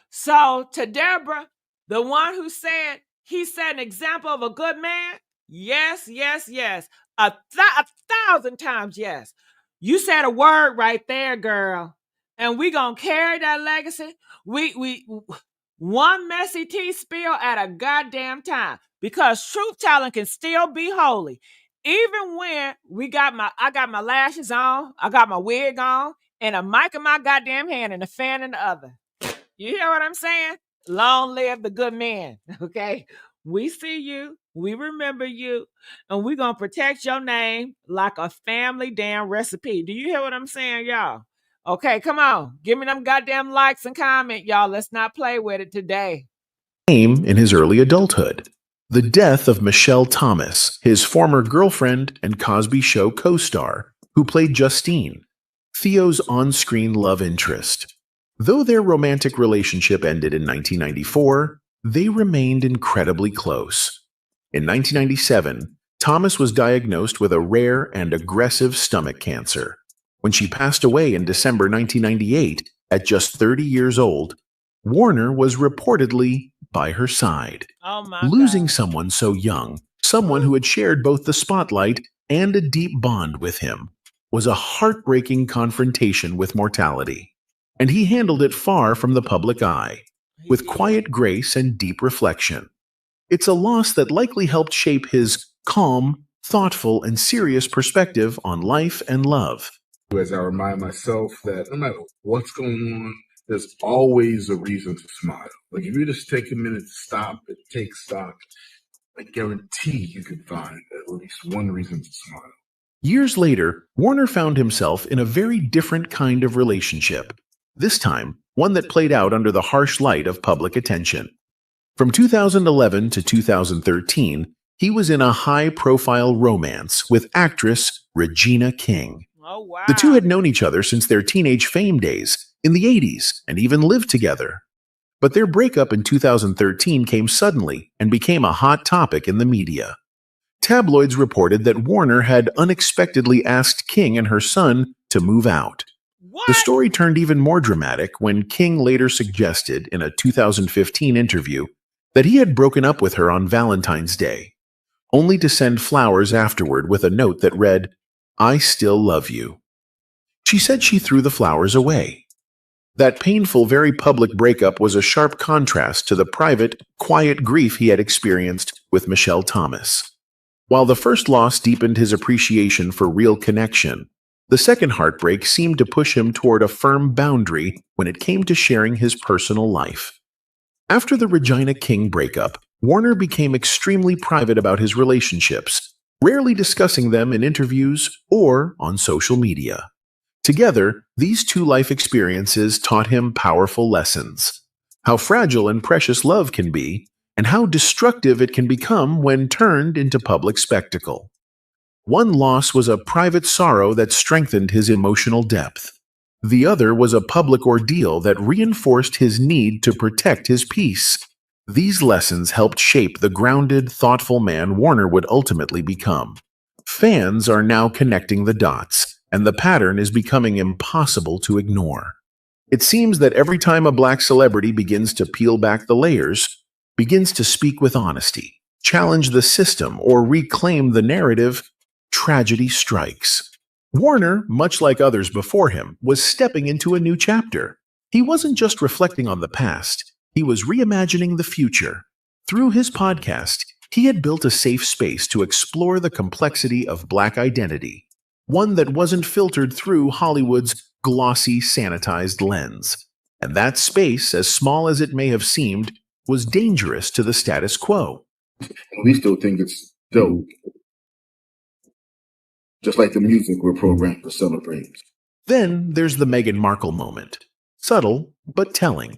So to Deborah, the one who said he set an example of a good man, yes, yes, yes. A 1,000 times yes. You said a word right there, girl. And we gonna carry that legacy. We one messy tea spill at a goddamn time. Because truth telling can still be holy. Even when I got my lashes on, I got my wig on, and a mic in my goddamn hand and a fan in the other. You hear what I'm saying? Long live the good man, okay? We see you, we remember you, and we're going to protect your name like a family damn recipe. Do you hear what I'm saying, y'all? Okay, come on. Give me them goddamn likes and comment, y'all. Let's not play with it today. Came in his early adulthood. The death of Michelle Thomas, his former girlfriend and Cosby Show co-star, who played Justine, Theo's on-screen love interest. Though their romantic relationship ended in 1994, they remained incredibly close. In 1997, Thomas was diagnosed with a rare and aggressive stomach cancer. When she passed away in December 1998, at just 30 years old, Warner was reportedly by her side. Oh my Losing God. someone so young, someone who had shared both the spotlight and a deep bond with him, was a heartbreaking confrontation with mortality. And he handled it far from the public eye, with quiet grace and deep reflection. It's a loss that likely helped shape his calm, thoughtful, and serious perspective on life and love. As I remind myself that no matter what's going on, there's always a reason to smile. Like if you just take a minute to stop and take stock, I guarantee you can find at least one reason to smile. Years later, Warner found himself in a very different kind of relationship. This time, one that played out under the harsh light of public attention. From 2011 to 2013, he was in a high-profile romance with actress Regina King. Oh, wow. The two had known each other since their teenage fame days in the 80s and even lived together. But their breakup in 2013 came suddenly and became a hot topic in the media. Tabloids reported that Warner had unexpectedly asked King and her son to move out. What? The story turned even more dramatic when King later suggested in a 2015 interview that he had broken up with her on Valentine's Day, only to send flowers afterward with a note that read, "I still love you." She said she threw the flowers away. That painful, very public breakup was a sharp contrast to the private, quiet grief he had experienced with Michelle Thomas. While the first loss deepened his appreciation for real connection, the second heartbreak seemed to push him toward a firm boundary when it came to sharing his personal life. After the Regina King breakup, Warner became extremely private about his relationships, rarely discussing them in interviews or on social media. Together, these two life experiences taught him powerful lessons: how fragile and precious love can be, and how destructive it can become when turned into public spectacle. One loss was a private sorrow that strengthened his emotional depth. The other was a public ordeal that reinforced his need to protect his peace. These lessons helped shape the grounded, thoughtful man Warner would ultimately become. Fans are now connecting the dots, and the pattern is becoming impossible to ignore. It seems that every time a black celebrity begins to peel back the layers, begins to speak with honesty, challenge the system, or reclaim the narrative, tragedy strikes. Warner, much like others before him, was stepping into a new chapter. He wasn't just reflecting on the past, he was reimagining the future. Through his podcast, he had built a safe space to explore the complexity of black identity, one that wasn't filtered through Hollywood's glossy, sanitized lens. And that space, as small as it may have seemed, was dangerous to the status quo. We still think it's dope. Just like the music we're programmed to celebrate. Then there's the Meghan Markle moment. Subtle, but telling.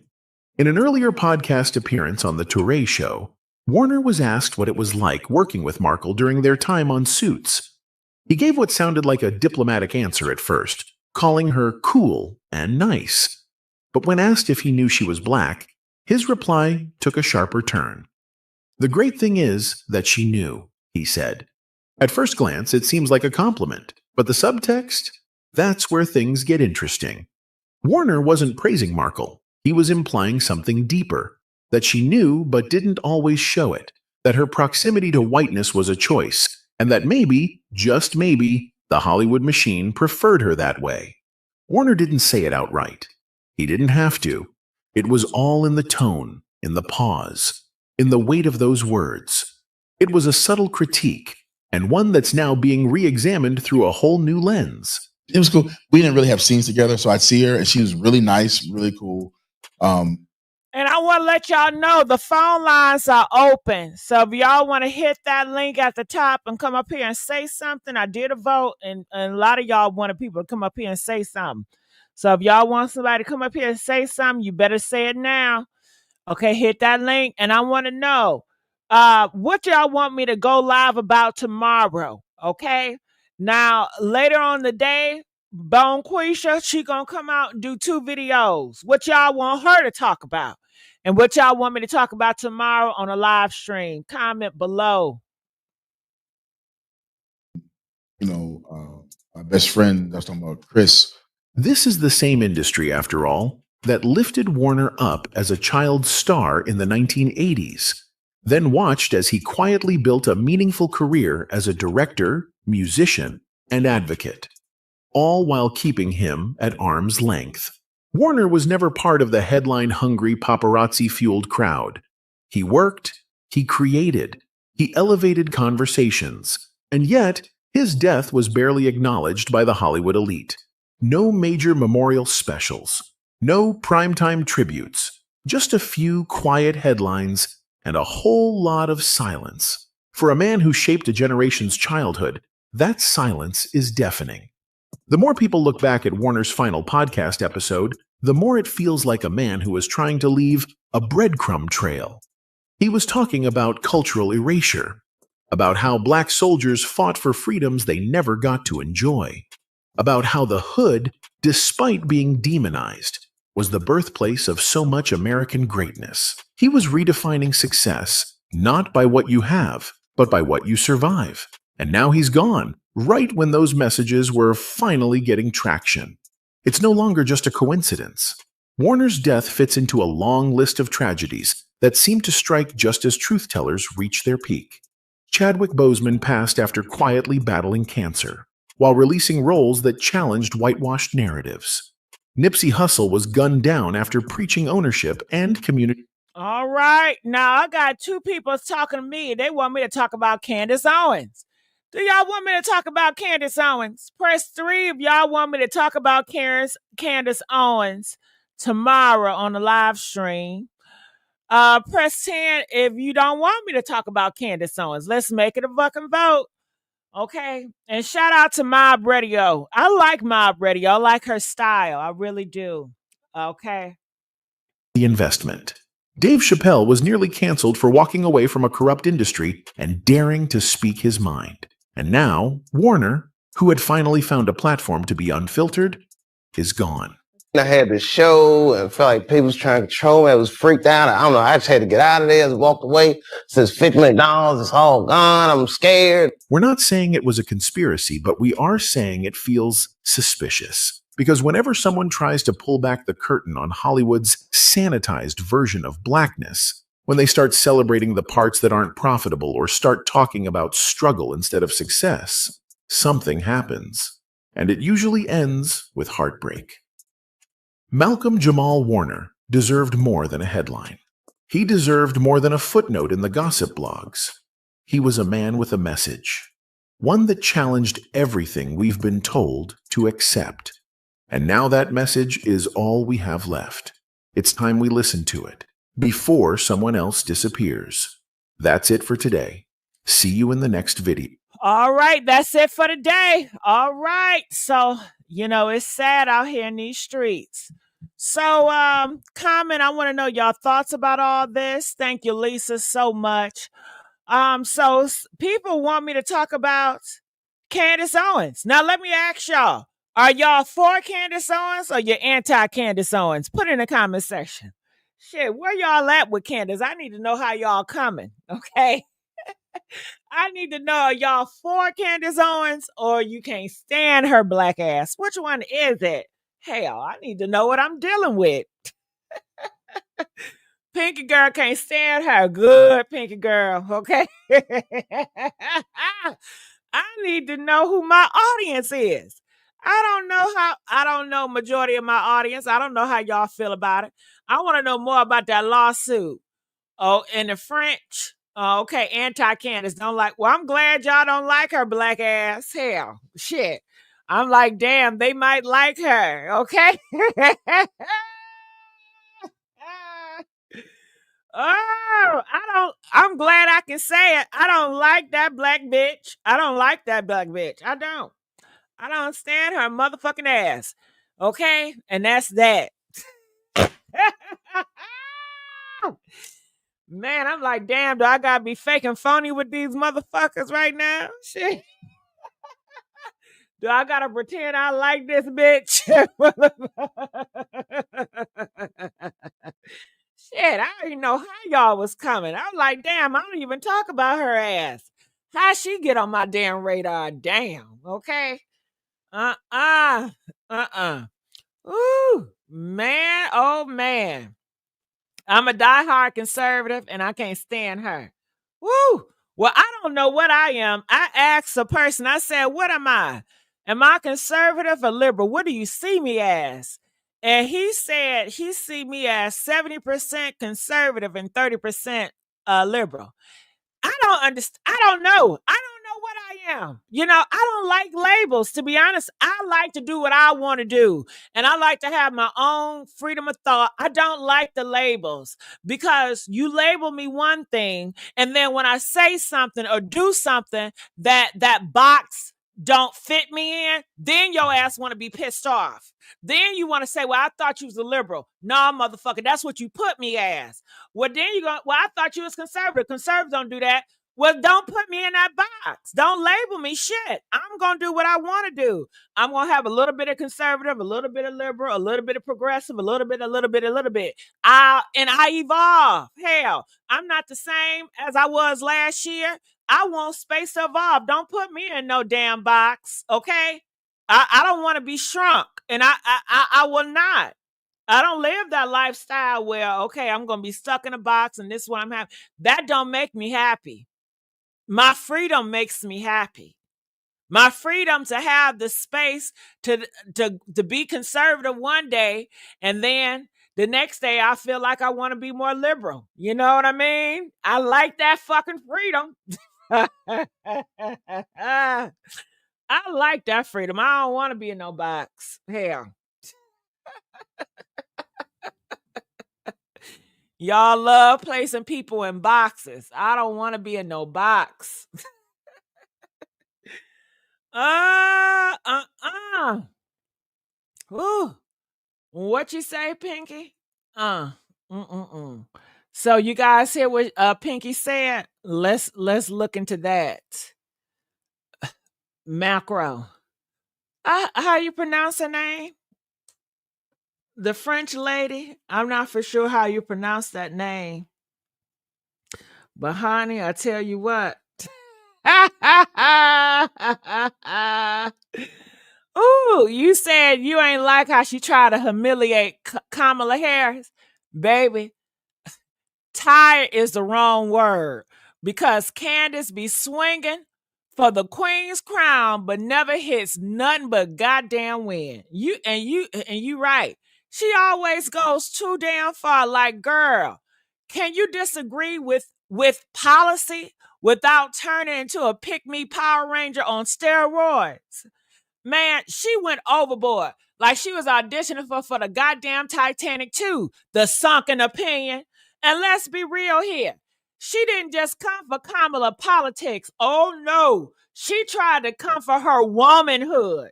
In an earlier podcast appearance on The Touré Show, Warner was asked what it was like working with Markle during their time on Suits. He gave what sounded like a diplomatic answer at first, calling her cool and nice. But when asked if he knew she was black, his reply took a sharper turn. "The great thing is that she knew," he said. At first glance, it seems like a compliment, but the subtext? That's where things get interesting. Warner wasn't praising Markle. He was implying something deeper, that she knew but didn't always show it, that her proximity to whiteness was a choice, and that maybe, just maybe, the Hollywood machine preferred her that way. Warner didn't say it outright. He didn't have to. It was all in the tone, in the pause, in the weight of those words. It was a subtle critique, and one that's now being re-examined through a whole new lens. It was cool. We didn't really have scenes together, so I'd see her, and she was really nice, really cool. And I want to let y'all know the phone lines are open. So if y'all want to hit that link at the top and come up here and say something, I did a vote, and a lot of y'all wanted people to come up here and say something. So if y'all want somebody to come up here and say something, you better say it now. Okay, hit that link. And I want to know what y'all want me to go live about tomorrow. Okay. Now, later on the day, Bone Quisha, she gonna come out and do 2 videos. What y'all want her to talk about? And what y'all want me to talk about tomorrow on a live stream? Comment below. My best friend, I was talking about Chris. This is the same industry, after all, that lifted Warner up as a child star in the 1980s, then watched as he quietly built a meaningful career as a director, musician, and advocate, all while keeping him at arm's length. Warner was never part of the headline-hungry, paparazzi-fueled crowd. He worked, he created, he elevated conversations, and yet his death was barely acknowledged by the Hollywood elite. No major memorial specials, no primetime tributes, just a few quiet headlines and a whole lot of silence. For a man who shaped a generation's childhood, that silence is deafening. The more people look back at Warner's final podcast episode, the more it feels like a man who was trying to leave a breadcrumb trail. He was talking about cultural erasure, about how black soldiers fought for freedoms they never got to enjoy, about how the hood, despite being demonized, was the birthplace of so much American greatness. He was redefining success, not by what you have, but by what you survive. And now he's gone, right when those messages were finally getting traction. It's no longer just a coincidence. Warner's death fits into a long list of tragedies that seemed to strike just as truth-tellers reached their peak. Chadwick Boseman passed after quietly battling cancer, while releasing roles that challenged whitewashed narratives. Nipsey Hussle was gunned down after preaching ownership and community. All right. Now, I got two people talking to me. They want me to talk about Candace Owens. Do y'all want me to talk about Candace Owens? Press 3 if y'all want me to talk about Candace Owens tomorrow on the live stream. Press 10 if you don't want me to talk about Candace Owens. Let's make it a fucking vote. Okay? And shout out to Mob Radio. I like Mob Radio. I like her style. I really do. Okay? The investment. Dave Chappelle was nearly canceled for walking away from a corrupt industry and daring to speak his mind. And now, Warner, who had finally found a platform to be unfiltered, is gone. I had the show and felt like people was trying to control me. I was freaked out. I don't know. I just had to get out of there. I just walked away. Since $50 million, it's all gone. I'm scared. We're not saying it was a conspiracy, but we are saying it feels suspicious. Because whenever someone tries to pull back the curtain on Hollywood's sanitized version of blackness, when they start celebrating the parts that aren't profitable or start talking about struggle instead of success, something happens. And it usually ends with heartbreak. Malcolm Jamal Warner deserved more than a headline. He deserved more than a footnote in the gossip blogs. He was a man with a message, one that challenged everything we've been told to accept. And now that message is all we have left. It's time we listen to it before someone else disappears. That's it for today. See you in the next video. All right, that's it for today. All right. So, it's sad out here in these streets. So, comment, I want to know your thoughts about all this. Thank you, Lisa, so much. So people want me to talk about Candace Owens. Now, let me ask y'all, are y'all for Candace Owens or you're anti-Candace Owens? Put it in the comment section. Shit, where y'all at with Candace? I need to know how y'all coming, okay? I need to know, are y'all for Candace Owens or you can't stand her black ass? Which one is it? Hell, I need to know what I'm dealing with. Pinky Girl can't stand her. Good, Pinky Girl, okay? I need to know who my audience is. I don't know majority of my audience. I don't know how y'all feel about it. I want to know more about that lawsuit. Oh, in the French. Oh, okay, anti-Candace don't like. Well, I'm glad y'all don't like her black ass. Hell, shit. I'm like, damn, they might like her. Okay. I'm glad I can say it. I don't like that black bitch. I don't like that black bitch. I don't stand her motherfucking ass. Okay? And that's that. Man, I'm like, damn, do I gotta be fake and phony with these motherfuckers right now? Shit. Do I gotta pretend I like this bitch? Shit, I don't even know how y'all was coming. I'm like, damn, I don't even talk about her ass. How she get on my damn radar? Damn, okay? Ooh, man, oh man. I'm a diehard conservative and I can't stand her. Woo! Well, I don't know what I am. I asked a person, I said, what am I? Am I conservative or liberal? What do you see me as? And he said he see me as 70% conservative and 30% liberal. I don't understand. I don't know what I am. I don't like labels, to be honest. I like to do what I want to do. And I like to have my own freedom of thought. I don't like the labels because you label me one thing. And then when I say something or do something that box don't fit me in, then your ass want to be pissed off. Then you want to say, well, I thought you was a liberal. Nah, motherfucker, that's what you put me as. Well, then you go, well, I thought you was conservative. Conservatives don't do that. Well, don't put me in that box. Don't label me shit. I'm going to do what I want to do. I'm going to have a little bit of conservative, a little bit of liberal, a little bit of progressive, a little bit. I evolve. Hell, I'm not the same as I was last year. I want space to evolve. Don't put me in no damn box, okay? I don't want to be shrunk, and I will not. I don't live that lifestyle where, okay, I'm going to be stuck in a box and this is what I'm having. That don't make me happy. My freedom makes me happy. My freedom to have the space to be conservative one day, and then the next day I feel like I want to be more liberal. You know what I mean? I like that fucking freedom. I like that freedom. I don't want to be in no box. Hell. Y'all love placing people in boxes. I don't want to be in no box. Ooh. What you say, Pinky? So you guys hear what Pinky said? Let's look into that. Macro. How you pronounce her name? The French lady. I'm not for sure how you pronounce that name. But honey, I tell you what. Ooh, you said you ain't like how she tried to humiliate Kamala Harris. Baby, tired is the wrong word, because Candace be swinging for the queen's crown but never hits nothing but goddamn win. You right. She always goes too damn far. Like, girl, can you disagree with policy without turning into a pick-me Power Ranger on steroids? Man, she went overboard. Like she was auditioning for the goddamn Titanic 2, the sunken opinion. And let's be real here. She didn't just come for Kamala politics. Oh no. She tried to come for her womanhood,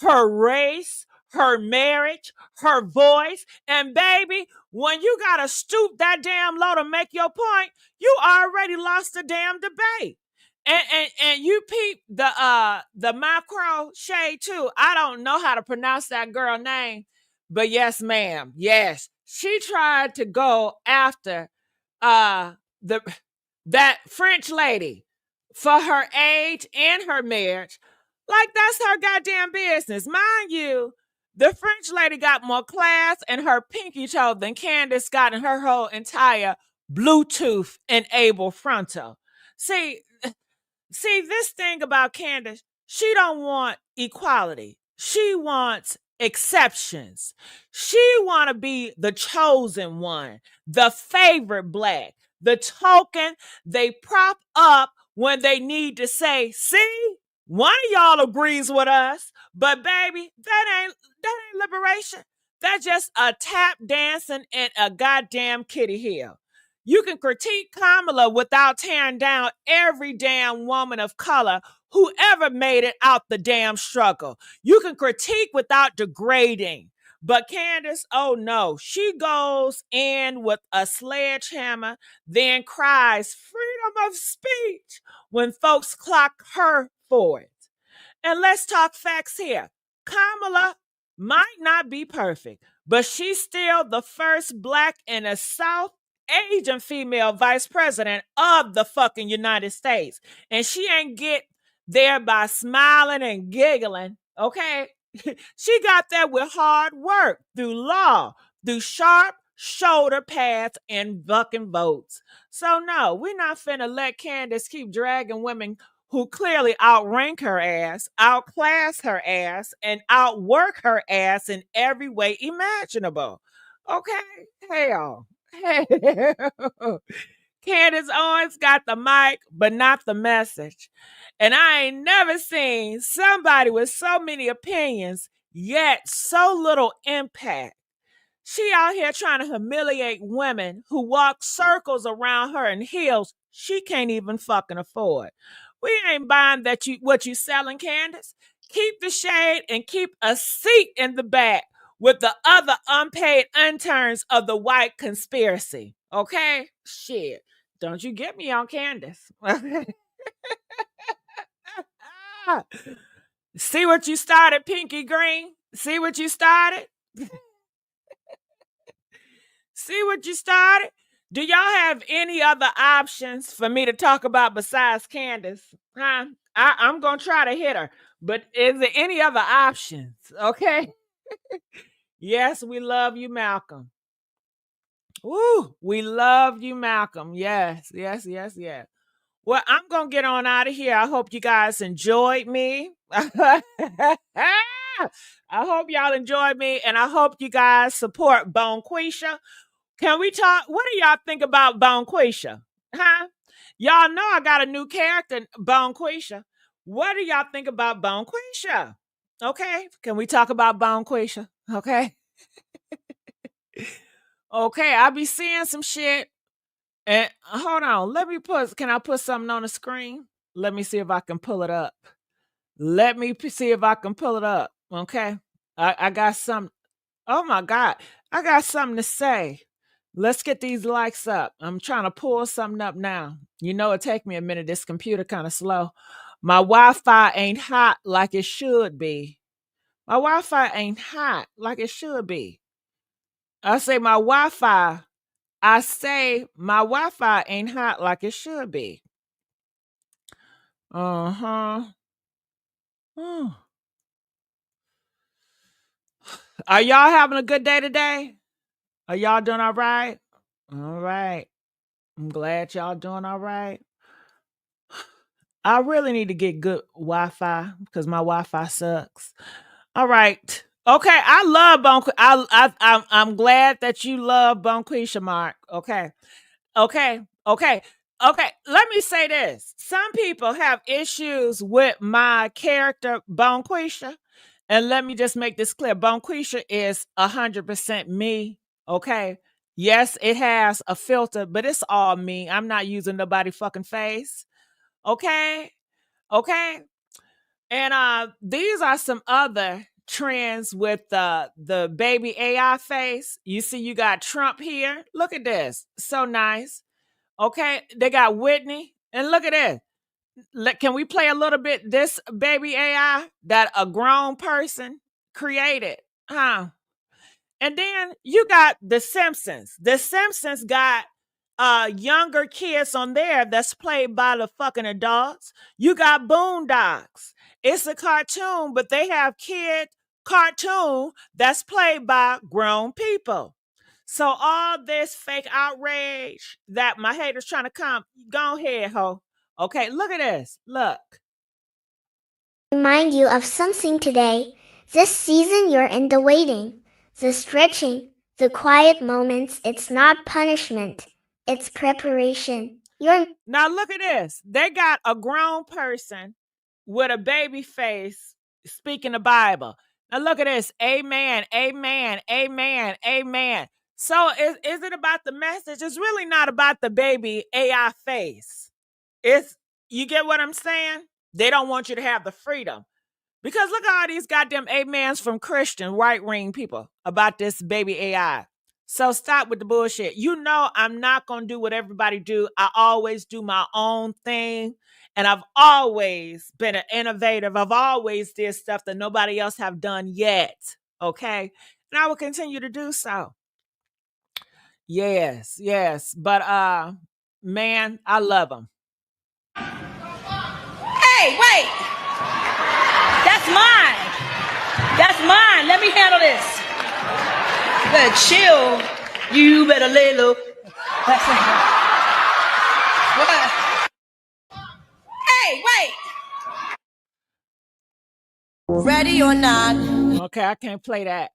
her race, her marriage, her voice. And baby, when you gotta stoop that damn low to make your point, you already lost the damn debate. And you peep the macro shade too. I don't know how to pronounce that girl name, but yes, ma'am. Yes. She tried to go after that French lady for her age and her marriage. Like that's her goddamn business. Mind you, the French lady got more class in her pinky toe than Candace got in her whole entire Bluetooth enabled frontal. See, this thing about Candace, she don't want equality. She wants exceptions. She want to be the chosen one, the favorite black, the token they prop up when they need to say, see, one of y'all agrees with us, but baby, that ain't liberation. That's just a tap dancing in a goddamn kitty hill. You can critique Kamala without tearing down every damn woman of color who ever made it out the damn struggle. You can critique without degrading. But Candace, oh no, she goes in with a sledgehammer, then cries freedom of speech when folks clock her for it. And let's talk facts here. Kamala might not be perfect, but she's still the first black and a South Asian female vice president of the fucking United States. And she ain't get there by smiling and giggling, okay? She got there with hard work, through law, through sharp shoulder pads and fucking votes. So no, we're not finna let Candace keep dragging women who clearly outrank her ass, outclass her ass, and outwork her ass in every way imaginable. Okay? Hell. Candace Owens got the mic, but not the message. And I ain't never seen somebody with so many opinions, yet so little impact. She out here trying to humiliate women who walk circles around her in heels she can't even fucking afford. We ain't buying what you selling, Candace. Keep the shade and keep a seat in the back with the other unpaid interns of the white conspiracy. Okay? Shit. Don't you get me on Candace. See what you started, Pinky Green? See what you started? See what you started? Do y'all have any other options for me to talk about besides Candace? Huh? I'm going to try to hit her. But is there any other options? Okay? Yes, we love you, Malcolm. Woo, we love you, Malcolm. Yes, yes, yes, yes. Well, I'm going to get on out of here. I hope you guys enjoyed me. I hope y'all enjoyed me, and I hope you guys support Bonquisha. Can we talk? What do y'all think about Bonquisha? Huh? Y'all know I got a new character, Bonquisha. What do y'all think about Bonquisha? Okay. Can we talk about Bonquisha? Okay. Okay. I'll be seeing some shit. And hold on. Can I put something on the screen? Let me see if I can pull it up. Let me see if I can pull it up. Okay. I got some. Oh my God. I got something to say. Let's get these likes up. I'm trying to pull something up now. You know, it take me a minute. This computer kind of slow. My Wi-Fi ain't hot like it should be. My Wi-Fi ain't hot like it should be. I say my Wi-Fi ain't hot like it should be. Uh-huh. Are y'all having a good day today? Are y'all doing all right? All right. I'm glad y'all doing all right. I really need to get good Wi-Fi because my Wi-Fi sucks. All right. Okay, I love I'm glad that you love Bonquisha, Mark. Okay. Okay. Okay. Okay. Let me say this. Some people have issues with my character, Bonquisha. And let me just make this clear. Bonquisha is 100% me. Okay. Yes, it has a filter, but it's all me. I'm not using nobody fucking face. Okay. Okay. And these are some other trends with the baby AI face. You see, you got Trump here. Look at this. So nice. Okay. They got Whitney. And look at this. Can we play a little bit this baby AI that a grown person created? Huh? And then you got The Simpsons. The Simpsons got younger kids on there that's played by the fucking adults. You got Boondocks. It's a cartoon, but they have kid cartoon that's played by grown people. So all this fake outrage that my haters trying to come, go ahead, ho. Okay, look at this. Look. Remind you of something today. This season you're in the waiting, the stretching, the quiet moments. It's not punishment. It's preparation. Now look at this. They got a grown person with a baby face speaking the Bible. Now look at this. Amen. Amen. Amen. Amen. So is it about the message? It's really not about the baby AI face. It's, you get what I'm saying? They don't want you to have the freedom. Because look at all these goddamn amens from Christian right wing people about this baby AI. So stop with the bullshit. You know I'm not gonna do what everybody do. I always do my own thing. And I've always been an innovative. I've always did stuff that nobody else have done yet. Okay. And I will continue to do so. Yes, yes. But man, I love them. Hey, wait. That's mine. That's mine. Let me handle this. You better chill. You better lay low. Hey, wait. Ready or not. Okay, I can't play that.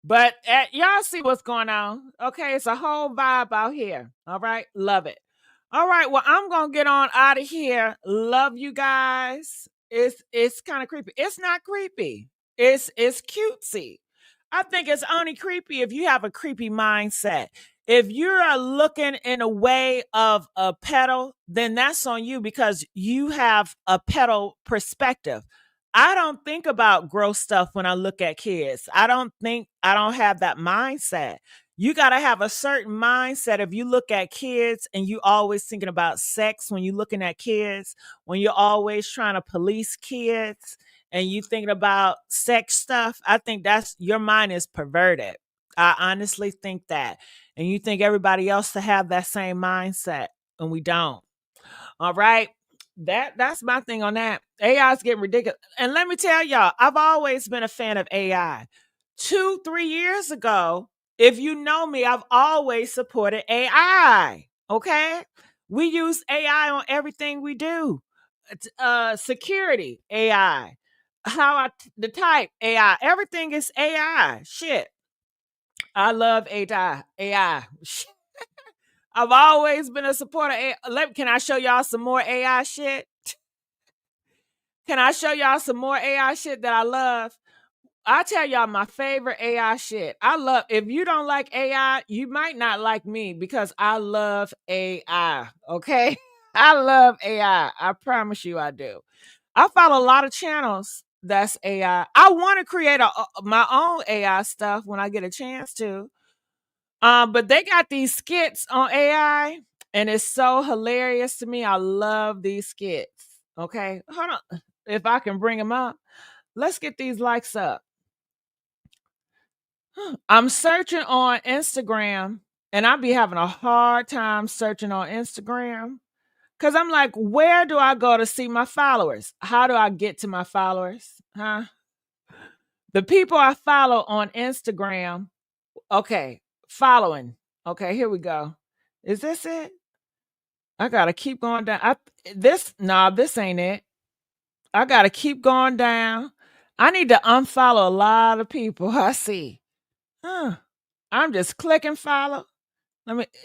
But y'all see what's going on. Okay, it's a whole vibe out here. All right, love it. All right, well, I'm gonna get on out of here. Love you guys. It's kind of creepy. It's not creepy. It's cutesy. I think it's only creepy if you have a creepy mindset. If you're looking in a way of a pedo, then that's on you because you have a pedo perspective. I don't think about gross stuff when I look at kids. I don't have that mindset. You got to have a certain mindset if you look at kids and you always thinking about sex when you're looking at kids, when you're always trying to police kids and you thinking about sex stuff. I think that's your mind is perverted. I honestly think that. And you think everybody else to have that same mindset and we don't. All right. That's my thing on that. AI is getting ridiculous. And let me tell y'all, I've always been a fan of AI. 2-3 years ago, if you know me, I've always supported AI. Okay, we use AI on everything we do. Security AI, the type AI, everything is AI. Shit, I love AI. I've always been a supporter of AI. Can I show y'all some more AI shit? Can I show y'all some more AI shit that I love? I'll tell y'all my favorite AI shit. If you don't like AI, you might not like me because I love AI. Okay. I love AI. I promise you I do. I follow a lot of channels that's AI. I want to create my own AI stuff when I get a chance to. But they got these skits on AI and it's so hilarious to me. I love these skits. Okay. Hold on. If I can bring them up, let's get these likes up. I'm searching on Instagram and I be having a hard time searching on Instagram because I'm like, where do I go to see my followers? How do I get to my followers? Huh? The people I follow on Instagram. Okay, following. Okay, here we go. Is this it? I gotta keep going down. This ain't it. I gotta keep going down. I need to unfollow a lot of people. I see. I'm just clicking follow.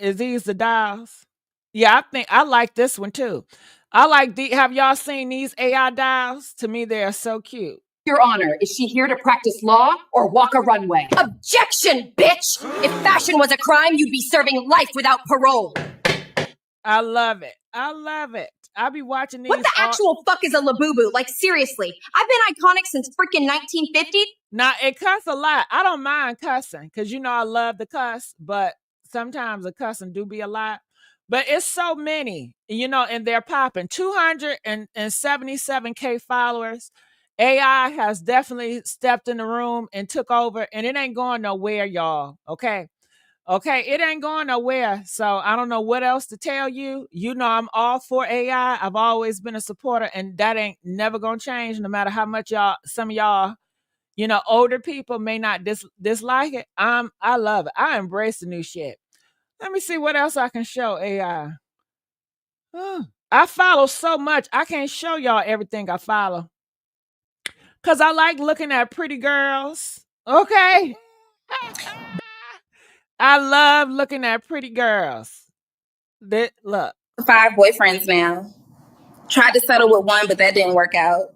Is these the dials? Yeah, I think I like this one too. I like have y'all seen these AI dials? To me, they are so cute. Your Honor, is she here to practice law or walk a runway? Objection, bitch! If fashion was a crime, you'd be serving life without parole. I love it. I love it. I'll be watching these. What the actual fuck is a labubu? Like, seriously. I've been iconic since freaking 1950. Now, it cuss a lot. I don't mind cussing because, you know, I love the cuss, but sometimes the cussing do be a lot. But it's so many, you know, and they're popping. 277K followers. AI has definitely stepped in the room and took over, and it ain't going nowhere, y'all. Okay. Okay, it ain't going nowhere. So I don't know what else to tell you. You know, I'm all for AI. I've always been a supporter, and that ain't never gonna change, no matter how much some of y'all, you know, older people may not dislike it. I love it. I embrace the new shit. Let me see what else I can show AI. I follow so much. I can't show y'all everything I follow. Cause I like looking at pretty girls. Okay. I love looking at pretty girls. Look. 5 boyfriends now. Tried to settle with one, but that didn't work out.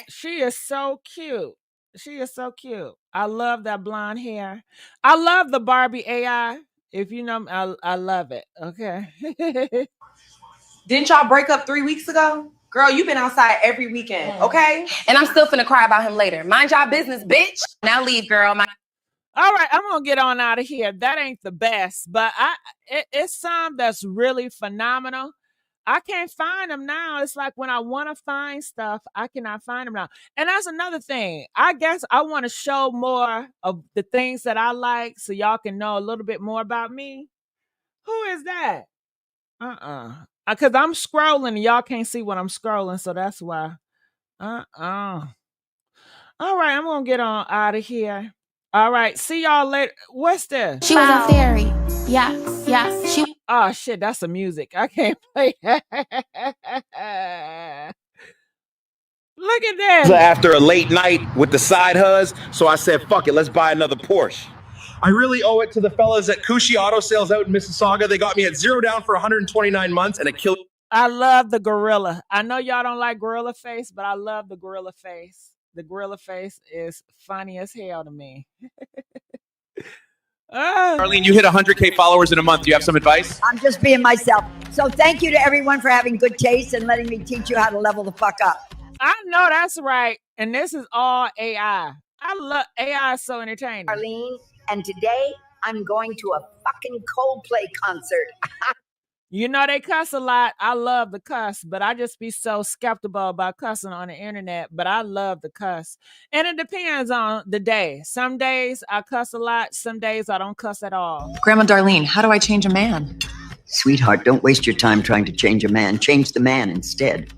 She is so cute. She is so cute. I love that blonde hair. I love the Barbie AI. If you know, I love it. Okay. Didn't y'all break up 3 weeks ago? Girl, you've been outside every weekend, okay? And I'm still finna cry about him later. Mind y'all business, bitch. Now leave, girl. All right, I'm gonna get on out of here. That ain't the best, but it's some that's really phenomenal. I can't find them now. It's like when I want to find stuff, I cannot find them now. And that's another thing. I guess I want to show more of the things that I like so y'all can know a little bit more about me. Who is that? Because I'm scrolling and y'all can't see what I'm scrolling, so that's why. All right, I'm going to get on out of here. All right, see y'all later. What's this? She was a fairy. Yeah. Oh, shit, that's the music. I can't play. Look at that. After a late night with the side huzz, so I said, fuck it, let's buy another Porsche. I really owe it to the fellas at Keshia Auto Sales out in Mississauga. They got me at 0 down for 129 months and a kill. I love the gorilla. I know y'all don't like gorilla face, but I love the gorilla face. The gorilla face is funny as hell to me. Arlene, you hit 100K followers in a month. Do you have some advice? I'm just being myself. So thank you to everyone for having good taste and letting me teach you how to level the fuck up. I know that's right. And this is all AI. I love AI. Is so entertaining. Arlene, and today I'm going to a fucking Coldplay concert. You know, they cuss a lot. I love the cuss, but I just be so skeptical about cussing on the internet. But I love the cuss. And it depends on the day. Some days I cuss a lot. Some days I don't cuss at all. Grandma Darlene, how do I change a man? Sweetheart, don't waste your time trying to change a man. Change the man instead.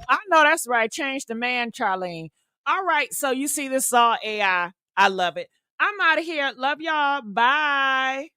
I know that's right. Change the man, Charlene. All right, so you see this all AI. I love it. I'm out of here. Love y'all. Bye.